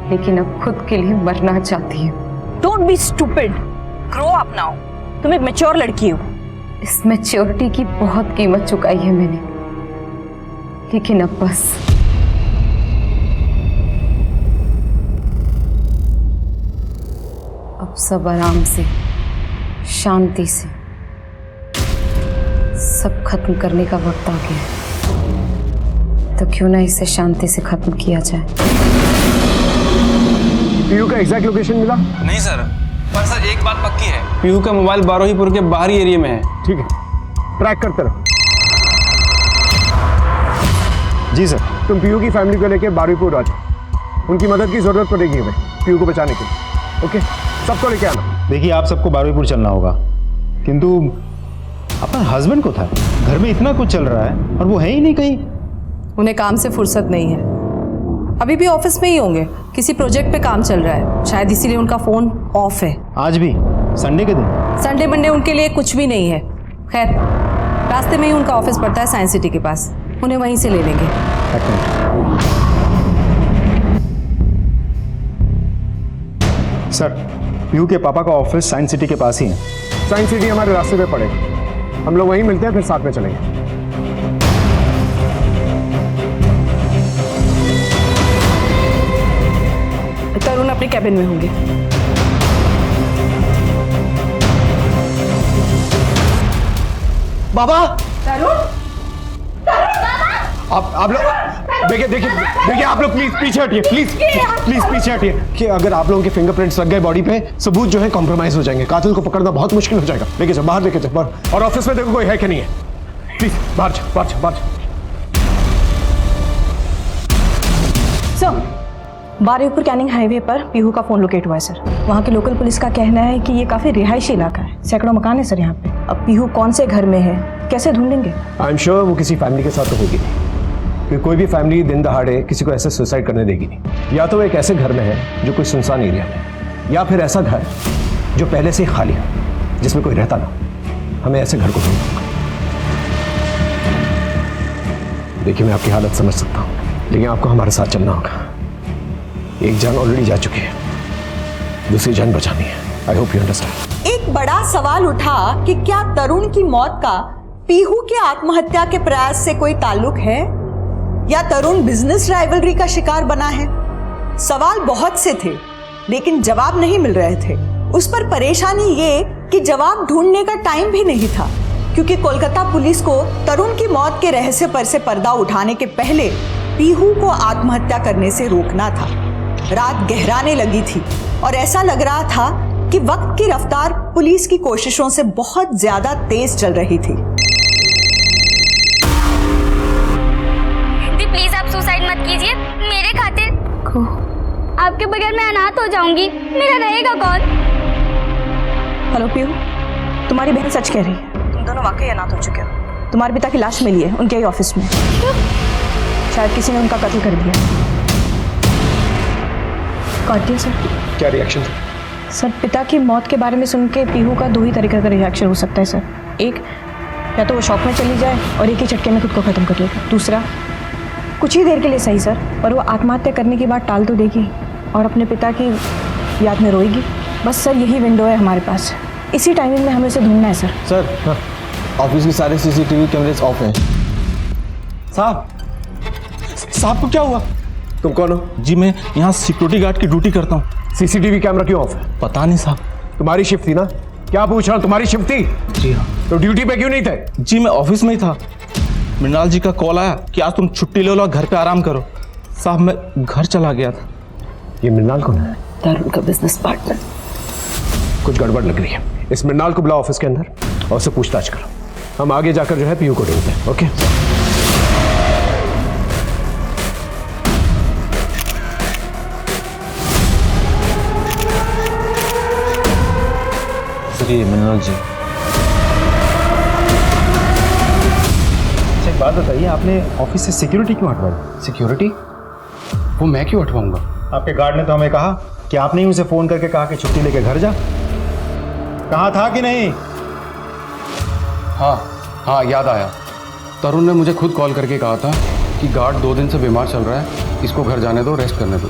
लेकिन अब खुद के लिए मरना चाहती हूँ। Don't be stupid, grow up now. तुम एक मैच्योर लड़की हो। इस मैच्योरिटी की बहुत कीमत चुकाई है मैंने, लेकिन अब बस। अब सब आराम से, शांति से सब खत्म करने का वक्त आ गया है, तो क्यों ना इसे शांति से खत्म किया जाए। पीयू का एग्जैक्ट लोकेशन मिला? नहीं सर, पर सर एक बात पक्की है, पीयू का मोबाइल बारोहीपुर के बाहरी एरिया में है। ठीक है, ट्रैक करते रहो। जी सर। तुम पीयू की फैमिली को लेकर बारुईपुर आ जाओ, उनकी मदद की जरूरत पड़ेगी हमें पीयू को बचाने के लिए। ओके, सबको लेके आना। देखिए, आप सबको बारुईपुर चलना होगा, किंतु अपना हस्बैंड को था, घर में इतना कुछ चल रहा है और वो है ही नहीं कहीं। उन्हें काम से फुर्सत नहीं है, अभी भी ऑफिस में ही होंगे, किसी प्रोजेक्ट पे काम चल रहा है, शायद इसीलिए उनका फोन ऑफ है। आज भी संडे के दिन? संडे मंडे उनके लिए कुछ भी नहीं है। खैर, रास्ते में ही उनका ऑफिस पड़ता है साइंस सिटी के पास, उन्हें वहीं से ले लेंगे। सर, पीयू के पापा का ऑफिस साइंस सिटी के पास ही है। साइंस सिटी हमारे रास्ते पे पड़ेगा, हम लोग वहीं मिलते हैं, फिर साथ में चलेंगे। तरुण अपने कैबिन में होंगे। बाबा, तरुण, आप लोग देखिए आप लोग प्लीज पीछे हटिए, प्लीज पीछे हटिए। कि अगर आप लोगों के फिंगरप्रिंट्स लग गए बॉडी पे, सबूत जो है कॉम्प्रोमाइज हो जाएंगे, कातिल को पकड़ना बहुत मुश्किल हो जाएगा। लेके जाओ, बाहर लेके जाओ बाहर। और ऑफिस में देखो कोई है कि नहीं है, प्लीज बाहर जाओ। सर, बारुईपुर कैनिंग हाईवे पर पीहू का फोन लोकेट हुआ है सर। वहाँ के लोकल पुलिस का कहना है कि ये काफी रिहायशी इलाका है, सैकड़ों मकान है सर यहाँ पे। अब पीहू कौन से घर में है, कैसे ढूंढेंगे? आई एम श्योर वो किसी फैमिली के साथ तो होगी नहीं, क्योंकि कोई भी फैमिली दिन दहाड़े किसी को ऐसे सुसाइड करने देगी नहीं। या तो वो एक ऐसे घर में है जो कोई सुनसान एरिया में, या फिर ऐसा घर जो पहले से ही खाली है, जिसमें कोई रहता ना। हमें ऐसे घर को ढूंढना। देखिए, मैं आपकी हालत समझ सकता हूँ, लेकिन आपको हमारे साथ चलना होगा। एक जान ऑलरेडी जा चुकी है, दूसरी जान बचानी है। I hope you understand. एक बड़ा सवाल उठा कि क्या तरुण की मौत का पीहू के आत्महत्या के प्रयास से कोई ताल्लुक है, या तरुण बिजनेस राइवलरी का शिकार बना है। सवाल बहुत से थे, लेकिन जवाब नहीं मिल रहे थे। उस पर परेशानी ये कि जवाब ढूंढने का टाइम भी नहीं था, क्योंकि कोलकाता पुलिस को तरुण की मौत के रहस्य पर से पर्दा उठाने के पहले पीहू को आत्महत्या करने से रोकना था। रात गहराने लगी थी और ऐसा लग रहा था कि वक्त की रफ्तार पुलिस की कोशिशों से बहुत ज्यादा तेज चल रही थी। प्लीज आप सुसाइड मत कीजिए मेरे खातिर। आपके बगैर मैं अनाथ हो जाऊंगी, मेरा रहेगा कौन? हेलो पीहू, तुम्हारी बहन सच कह रही है, तुम दोनों वाकई अनाथ हो चुके हो। तुम्हारे पिता की लाश मिली है उनके ही ऑफिस में। शायद किसी ने उनका कत्ल कर दिया। काट दिया सर? क्या रिएक्शन? सर, पिता की मौत के बारे में सुन के पीहू का दो ही तरीके का रिएक्शन हो सकता है सर। एक, या तो वो शॉक में चली जाए और एक ही झटके में खुद को खत्म कर लेगा। दूसरा, कुछ ही देर के लिए सही सर, पर वो आत्महत्या करने की बात टाल तो देगी और अपने पिता की याद में रोएगी। बस सर, यही विंडो है हमारे पास, इसी टाइमिंग में हमें उसे ढूंढना है सर। सर, हाँ, ऑफिस के सारे सीसीटीवी कैमरेज ऑफ हैं। साहब को क्या हुआ? तुम कौन हो? जी, मैं यहाँ सिक्योरिटी गार्ड की ड्यूटी करता हूँ। सीसीटीवी कैमरा क्यों ऑफ है? पता नहीं साहब। तुम्हारी शिफ्ट थी ना? क्या पूछ रहा हूँ, तुम्हारी शिफ्ट थी? जी हाँ। तो ड्यूटी पे क्यों नहीं थे? जी, मैं ऑफिस में ही था। मृणाल जी का कॉल आया कि आज तुम छुट्टी ले लो, घर पे आराम करो। साहब, मैं घर चला गया था। ये मृणाल कौन है? तरुण का बिजनेस पार्टनर। कुछ गड़बड़ लग रही है, इस मृणाल को बुलाओ ऑफिस के अंदर और उससे पूछताछ करो। हम आगे जाकर जो है पीयू को ढूंढते हैं। ओके? सर, ये मृणाल जी। एक बात बताइए, आपने ऑफिस से सिक्योरिटी क्यों हटवाई? सिक्योरिटी? वो मैं क्यों हटवाऊंगा? आपके गार्ड ने तो हमें कहा कि आपने ही उसे फोन करके कहा कि छुट्टी लेके घर जा। कहा था कि नहीं? हाँ, याद आया। तरुण ने मुझे खुद कॉल करके कहा था कि गार्ड 2 दिन से बीमार चल रहा है, इसको घर जाने दो, रेस्ट करने दो।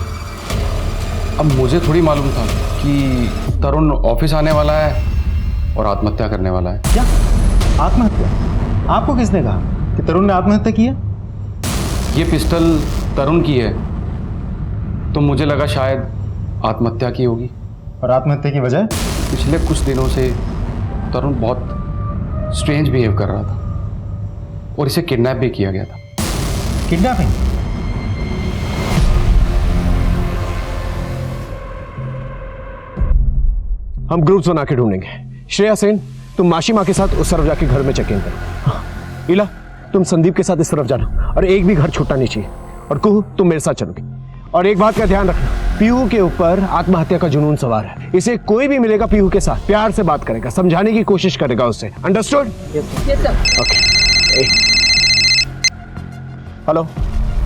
अब मुझे थोड़ी मालूम था कि तरुण ऑफिस आने वाला है और आत्महत्या करने वाला है। क्या आत्महत्या? आपको किसने कहा कि तरुण ने आत्महत्या की है? ये पिस्टल तरुण की है, तो मुझे लगा शायद आत्महत्या की होगी। और आत्महत्या की वजह? पिछले कुछ दिनों से तरुण बहुत स्ट्रेंज बिहेव कर रहा था और इसे किडनैप भी किया गया था। किडनैपिंग? हम ग्रुप्स बना के ढूंढेंगे। श्रेया सेन, तुम माशी माँ के साथ उस तरफ जाके घर में चेक इन करो। इला, तुम संदीप के साथ इस तरफ जाना और एक भी घर छूटना नहीं चाहिए। और कुहू, तुम मेरे साथ चलोगे। और एक बात का ध्यान रखना, पीहू के ऊपर आत्महत्या का जुनून सवार है। इसे कोई भी मिलेगा पीहू के साथ प्यार से बात करेगा, समझाने की कोशिश करेगा उससे। Understood? Yes sir. Okay. Hello,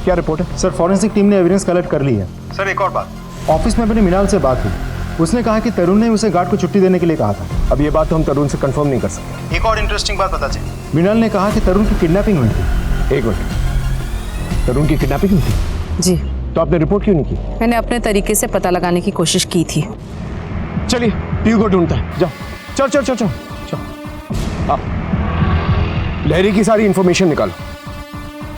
क्या रिपोर्ट है? सर, फॉरेंसिक टीम ने एविडेंस कलेक्ट कर ली है। सर, एक और बात, ऑफिस में अपने मिनाल से बात हुई, उसने कहा कि तरुण ने उसे गार्ड को छुट्टी देने के लिए कहा था। अब ये बात तो हम तरुण से कंफर्म नहीं कर सकते। एक और इंटरेस्टिंग बात पता चली, मिनाल ने कहा कि तरुण की किडनैपिंग हुई थी। एक मिनट, तरुण की किडनैपिंग हुई थी? जी। तो आपने रिपोर्ट क्यों नहीं की? मैंने अपने तरीके से पता लगाने की कोशिश की थी। चलिए, पीहू को ढूंढता है। जाओ, चल चल चल चल चल। आप लहरी की सारी इंफॉर्मेशन निकालो।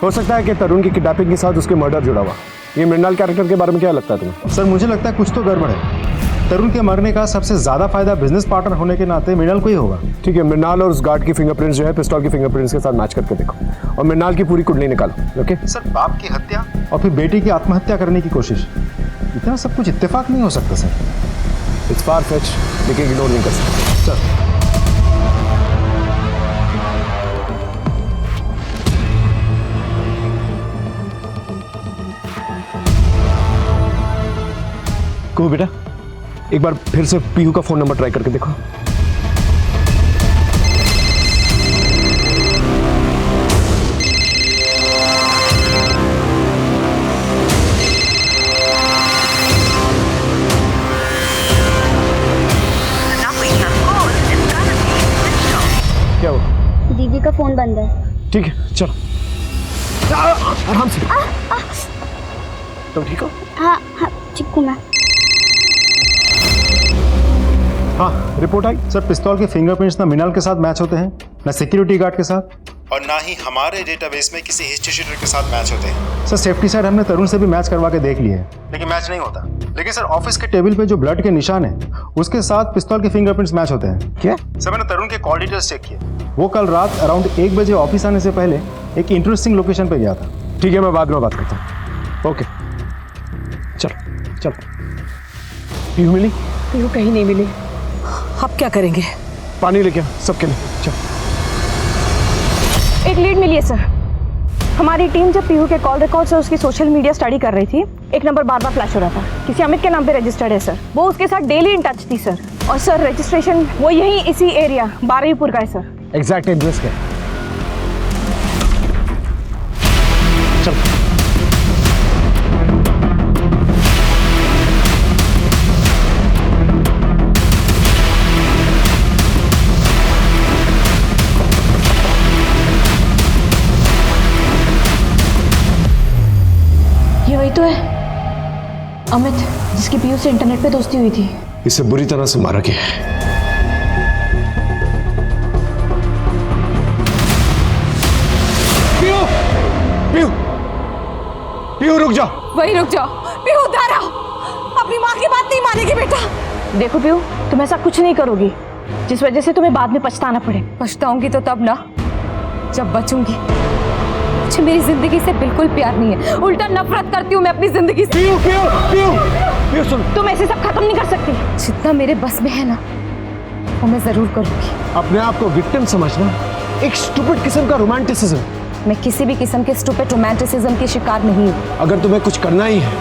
हो सकता है कि तरुण की किडनैपिंग के साथ उसके मर्डर जुड़ा हुआ। ये मृणाल कैरेक्टर के बारे में क्या लगता है तुम्हें? सर, मुझे लगता है कुछ तो गड़बड़ है। तरुण के मरने का सबसे ज्यादा फायदा बिजनेस पार्टनर होने के नाते मृणाल को ही होगा। ठीक है, मृणाल और उस गार्ड की फिंगरप्रिंट्स जो है पिस्तौल की फिंगरप्रिंट्स के साथ मैच करके देखो और मृणाल की पूरी कुंडली निकालो। ओके सर, बाप की हत्या और फिर बेटी की आत्महत्या करने की कोशिश, इतना सब कुछ इत्तेफाक नहीं हो सकता सर। इट्स फार फेच, लेकिन इग्नोर नहीं कर सकते। सर, को बेटा, एक बार फिर से पीहू का फोन नंबर ट्राई करके देखो। क्या हुआ? दीदी का फोन बंद है। ठीक है, चलो आराम से। तुम ठीक हो? हाँ हाँ ठीक हूँ मैं। हाँ, रिपोर्ट आई सर। पिस्तौल के फिंगरप्रिंट्स ना मिनाल के साथ मैच होते हैं, ना सिक्योरिटी गार्ड के साथ, और ना ही हमारे डेटाबेस में किसी हिस्ट्री शीटर के साथ मैच होते हैं। सर, सेफ्टी साइड हमने तरुण से भी मैच करवा के देख लिए है, लेकिन मैच नहीं होता। लेकिन सर, ऑफिस के टेबल पे जो ब्लड के निशान है उसके साथ पिस्तौल के फिंगरप्रिंट्स मैच होते हैं। क्या? सर, मैंने तरुण के कॉल डिटेल्स चेक किए। वो कल रात अराउंड 1 बजे ऑफिस आने से पहले एक इंटरेस्टिंग लोकेशन पे गया था। ठीक है, मैं बाद में बात करता हूँ। ओके, चलो चलो। पीहू मिली? पीहू कहीं नहीं मिली। अब क्या करेंगे? पानी लेके आ सबके लिए। चल। एक लीड मिली है सर। हमारी टीम जब पीहू के कॉल रिकॉर्ड से उसकी सोशल मीडिया स्टडी कर रही थी, एक नंबर बार बार फ्लैश हो रहा था। किसी अमित के नाम पे रजिस्टर्ड है सर। वो उसके साथ डेली इन टच थी सर। और सर, रजिस्ट्रेशन वो यही इसी एरिया 12वीपुर का है सर। एग्जैक्ट एड्रेस क्या? चल। ये वही तो है अमित, जिसकी पीयू से इंटरनेट पे दोस्ती हुई थी। इसे बुरी तरह से मारा गया है। पीहू, पीहू, पीहू रुक जाओ। वही रुक जाओ। पीहू उधर आओ। अपनी माँ की बात नहीं मानेगी बेटा। देखो पीहू, तुम ऐसा कुछ नहीं करोगी जिस वजह से तुम्हें बाद में पछताना पड़े। पछताऊंगी तो तब ना, जब बचूंगी। मुझे मेरी जिंदगी से बिल्कुल प्यार नहीं है, उल्टा नफरत करती हूँ मैं अपनी जिंदगी से। पीहू, पीहू, पीहू, पीहू सुन। तुम ऐसे सब खत्म नहीं कर सकती। जितना मेरे बस में है ना, वो मैं जरूर करूंगी। अपने आप को विक्टिम समझना एक स्टूपिड किस्म का रोमांटिसिज्म। मैं किसी भी किस्म के स्टूपिड रोमांटिसिज्म की शिकार नहीं हूँ। अगर तुम्हें कुछ करना ही है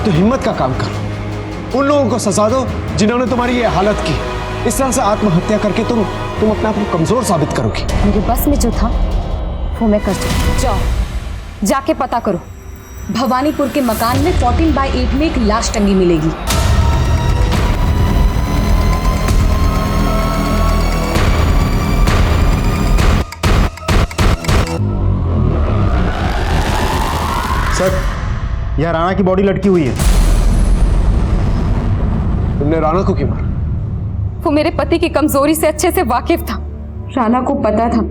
तो हिम्मत का काम करो। उन लोगों को सजा दो जिन्होंने तुम्हारी ये हालत की। इस तरह से आत्महत्या करके तुम अपने आप को कमजोर साबित करोगी। मेरे बस में जो था वो मैं कर चुकी। जाओ, जाके पता करो। भवानीपुर के मकान में 14/8 में एक लाश टंगी मिलेगी। सर, यह राणा की बॉडी लटकी हुई है। तुमने राणा को क्यों मारा? वो मेरे पति की कमजोरी से अच्छे से वाकिफ था। राणा को पता था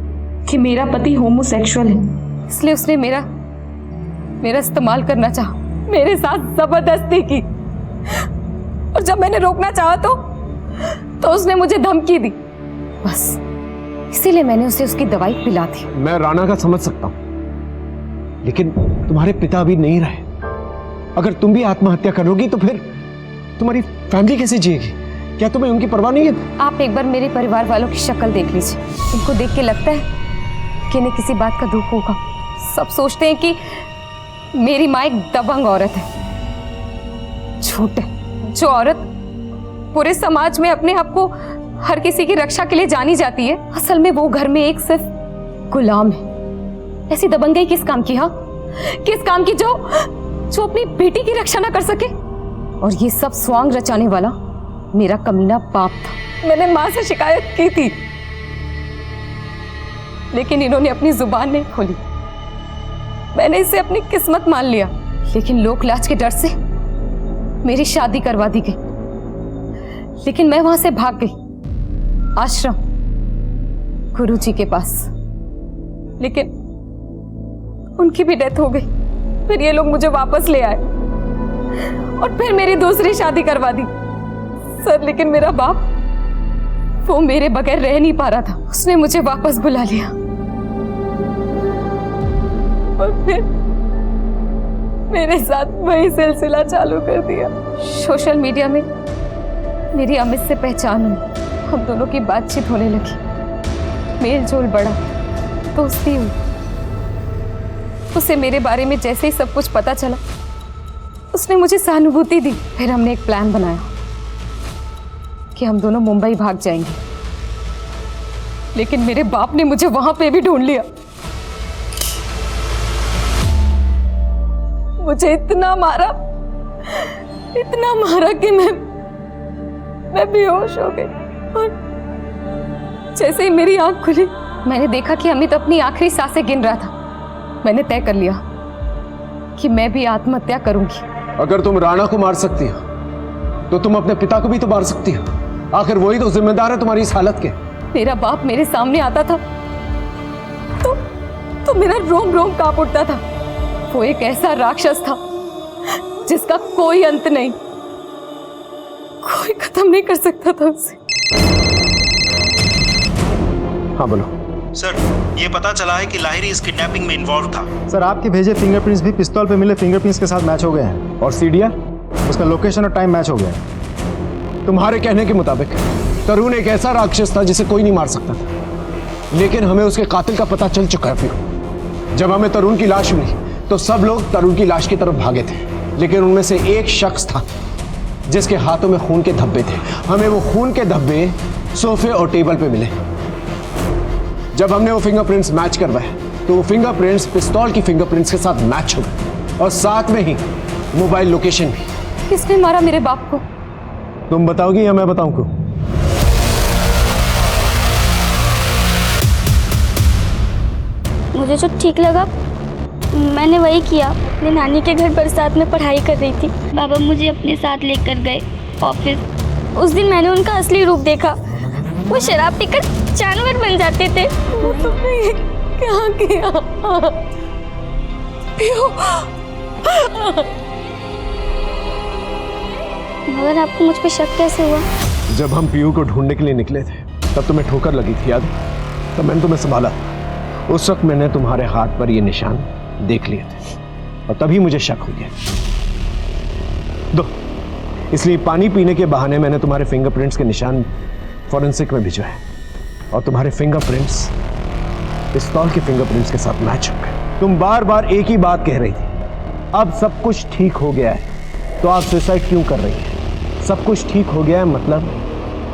कि मेरा पति होमोसेक्सुअल है, इसलिए उसने मेरा इस्तेमाल करना चाहा, मेरे साथ जबरदस्ती की। और जब मैंने रोकना चाहा तो उसने मुझे धमकी दी। बस इसीलिए मैंने उसे उसकी दवाई पिला दी। मैं राणा का समझ सकता हूं, लेकिन तुम्हारे पिता अभी नहीं रहे। अगर तुम भी आत्महत्या करोगी तो फिर तुम्हारी फैमिली कैसे जिएगी? क्या तुम्हें उनकी परवाह नहीं है? आप एक बार मेरे परिवार वालों की शक्ल देख लीजिए। इनको देख के लगता है कि इन्हें किसी बात का दुख होगा। सब सोचते हैं कि मेरी माँ एक दबंग औरत है। झूठ है। जो औरत पूरे समाज में अपने आप को हर किसी की रक्षा के लिए जानी जाती है, असल में वो घर में एक सिर्फ गुलाम है। ऐसी दबंगई किस काम की? हाँ, किस काम की जो अपनी बेटी की रक्षा ना कर सके? और ये सब स्वांग रचाने वाला मेरा कमीना बाप था। मैंने माँ से शिकायत की थी, लेकिन इन्होंने अपनी जुबान नहीं खोली। मैंने इसे अपनी किस्मत मान लिया, लेकिन लोक लाज के डर से मेरी शादी करवा दी गई। लेकिन मैं वहां से भाग गई आश्रम, गुरुजी के पास, लेकिन उनकी भी डेथ हो गई। फिर ये लोग मुझे वापस ले आए और फिर मेरी दूसरी शादी करवा दी। सर, लेकिन मेरा बाप वो मेरे बगैर रह नहीं पा रहा था। उसने मुझे वापस बुला लिया और फिर मेरे साथ वही सिलसिला चालू कर दिया। सोशल मीडिया में मेरी अमित से पहचान हुई। हम दोनों की बातचीत होने लगी, मेल जोल बढ़ा, दोस्ती हुई। उसे मेरे बारे में जैसे ही सब कुछ पता चला, उसने मुझे सहानुभूति दी। फिर हमने एक प्लान बनाया कि हम दोनों मुंबई भाग जाएंगे, लेकिन मेरे बाप ने मुझे वहां पे भी ढूंढ लिया। मुझे इतना मारा कि मैं बेहोश हो गई। और जैसे ही मेरी आंख खुली, मैंने देखा कि अमित अपनी आखिरी सांसें गिन रहा था। मैंने तय कर लिया कि मैं भी आत्महत्या करूंगी। अगर तुम राणा को मार सकती हो तो तुम अपने पिता को भी तो मार सकती हो। आखिर वही तो जिम्मेदार है तुम्हारी इस हालत के। मेरा बाप मेरे सामने आता था तो मेरा रोम रोम कांप उठता था। वो एक ऐसा राक्षस था जिसका कोई अंत नहीं, कोई खत्म नहीं कर सकता था उसे। हाँ बोलो। सर, ये पता चला है कि लाहिरी इस किडनैपिंग में इन्वॉल्व था। सर, आपके भेजे फिंगरप्रिंट्स भी पिस्तौल पे मिले फिंगरप्रिंट्स के साथ मैच हो गए हैं। और सीडीआर? उसका लोकेशन और टाइम मैच हो गया है। तुम्हारे कहने के मुताबिक तरुण एक ऐसा राक्षस था जिसे कोई नहीं मार सकता था, लेकिन हमें उसके कातिल का पता चल चुका है। जब हमें तरुण की लाश मिली तो सब लोग तरुण की लाश की तरफ भागे थे, लेकिन उनमें से एक शख्स था जिसके हाथों में खून के धब्बे थे। हमें वो खून के धब्बे सोफे और टेबल पे मिले। जब हमने वो फिंगरप्रिंट्स मैच करवाए तो वो फिंगरप्रिंट्स पिस्तौल की फिंगरप्रिंट्स के साथ मैच हो गए, और साथ में ही मोबाइल लोकेशन भी। किसने मारा मेरे बाप को? तुम बताओगी या मैं बताऊं क्यों? मुझे जो ठीक लगा मैंने वही किया। अपने नानी के घर बरसात में पढ़ाई कर रही थी। बाबा मुझे अपने साथ लेकर गए ऑफिस। उस दिन मैंने उनका असली रूप देखा। वो शराब पीकर जानवर बन जाते थे। तुमने ये क्या किया? मगर आपको मुझ पे शक कैसे हुआ? जब हम पीयू को ढूंढने के लिए निकले थे तब तुम्हें ठोकर लगी थी, याद? तब मैंने तुम्हें संभाला। उस वक्त मैंने तुम्हारे हाथ पर ये निशान देख लिए थे और तभी मुझे शक हो गया। दो, इसलिए पानी पीने के बहाने मैंने तुम्हारे फिंगरप्रिंट्स के निशान फॉरेंसिक में भिजवाए और तुम्हारे फिंगरप्रिंट्स पिस्तौल के फिंगरप्रिंट्स के साथ मैच हो गए। तुम बार बार एक ही बात कह रही थी, अब सब कुछ ठीक हो गया है तो आप सुसाइड क्यों कर रही हैं? सब कुछ ठीक हो गया है मतलब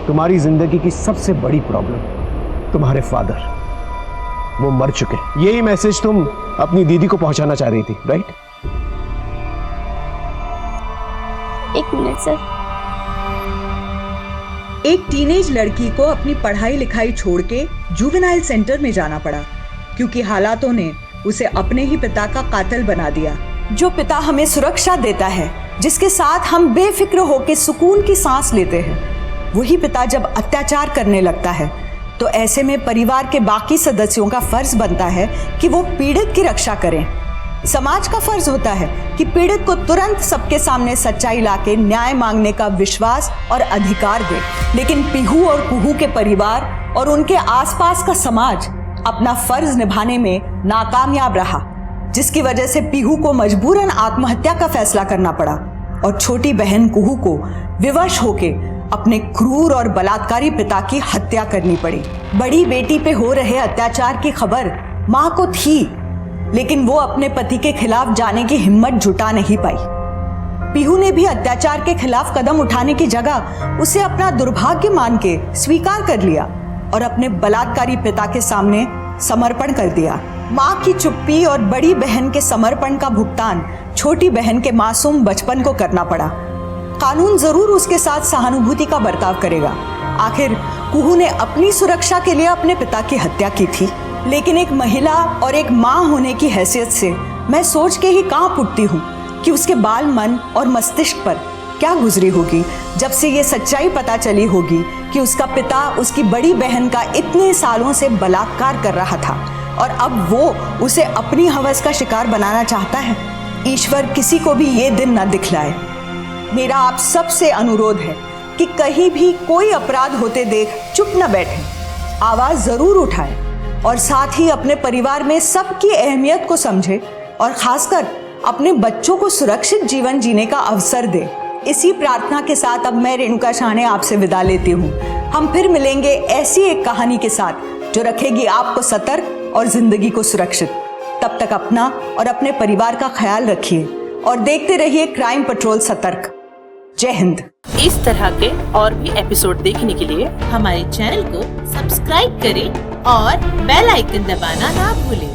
तुम्हारी जिंदगी की सबसे बड़ी प्रॉब्लम तुम्हारे फादर, वो मर चुके। यही मैसेज तुम अपनी दीदी को पहुंचाना चाह रही थी, राइट? एक मिनट सर। एक टीनेज लड़की को अपनी पढ़ाई लिखाई छोड़ के जुवेनाइल सेंटर में जाना पड़ा क्योंकि हालातों ने उसे अपने ही पिता का कातिल बना दिया। जो पिता हमें सुरक्षा देता है, जिसके साथ हम बेफिक्र होकर सुकून की सांस लेते हैं, वही पिता जब अत्याचार करने लगता है तो ऐसे में परिवार के बाकी सदस्यों का फर्ज बनता है कि वो पीड़ित की रक्षा करें। समाज का फर्ज होता है कि पीड़ित को तुरंत सबके सामने सच्चाई लाके न्याय मांगने का विश्वास और अधिकार दे। लेकिन पीहू और कुहू के परिवार और उनके आसपास का समाज अपना फर्ज निभाने में नाकामयाब रहा, जिसकी वजह से पीहू को मजबूरन आत्महत्या का फैसला करना पड़ा और छोटी बहन कुहू को विवश होके अपने क्रूर और बलात्कारी पिता की हत्या करनी पड़ी। बड़ी बेटी पे हो रहे अत्याचार की खबर माँ को थी, लेकिन वो अपने पति के खिलाफ जाने की हिम्मत जुटा नहीं पाई। पीहू ने भी अत्याचार के खिलाफ कदम उठाने की जगह उसे अपना दुर्भाग्य मान के स्वीकार कर लिया और अपने बलात्कारी पिता के सामने समर्पण कर दिया। माँ की चुप्पी और बड़ी बहन के समर्पण का भुगतान छोटी बहन के मासूम बचपन को करना पड़ा। कानून जरूर उसके साथ सहानुभूति का बर्ताव करेगा। आखिर कुहू ने अपनी सुरक्षा के लिए अपने पिता की हत्या की थी, लेकिन एक महिला और एक माँ होने की हैसियत से मैं सोच के ही कांप उठती हूँ कि उसके बाल मन और मस्तिष्क पर क्या गुजरी होगी जब से ये सच्चाई पता चली होगी कि उसका पिता उसकी बड़ी बहन का इतने सालों से बलात्कार कर रहा था और अब वो उसे अपनी हवस का शिकार बनाना चाहता है। ईश्वर किसी को भी ये दिन न दिखलाए। मेरा आप सबसे अनुरोध है कि कहीं भी कोई अपराध होते देख चुप न बैठें, आवाज जरूर उठाएं और साथ ही अपने परिवार में सबकी अहमियत को समझें और खासकर अपने बच्चों को सुरक्षित जीवन जीने का अवसर दें। इसी प्रार्थना के साथ अब मैं रेणुका शाहने आपसे विदा लेती हूँ। हम फिर मिलेंगे ऐसी एक कहानी के साथ जो रखेगी आपको सतर्क और जिंदगी को सुरक्षित। तब तक अपना और अपने परिवार का ख्याल रखिए और देखते रहिए क्राइम पेट्रोल सतर्क। जय हिंद। इस तरह के और भी एपिसोड देखने के लिए हमारे चैनल को सब्सक्राइब करें और बेल आइकन दबाना ना भूलें।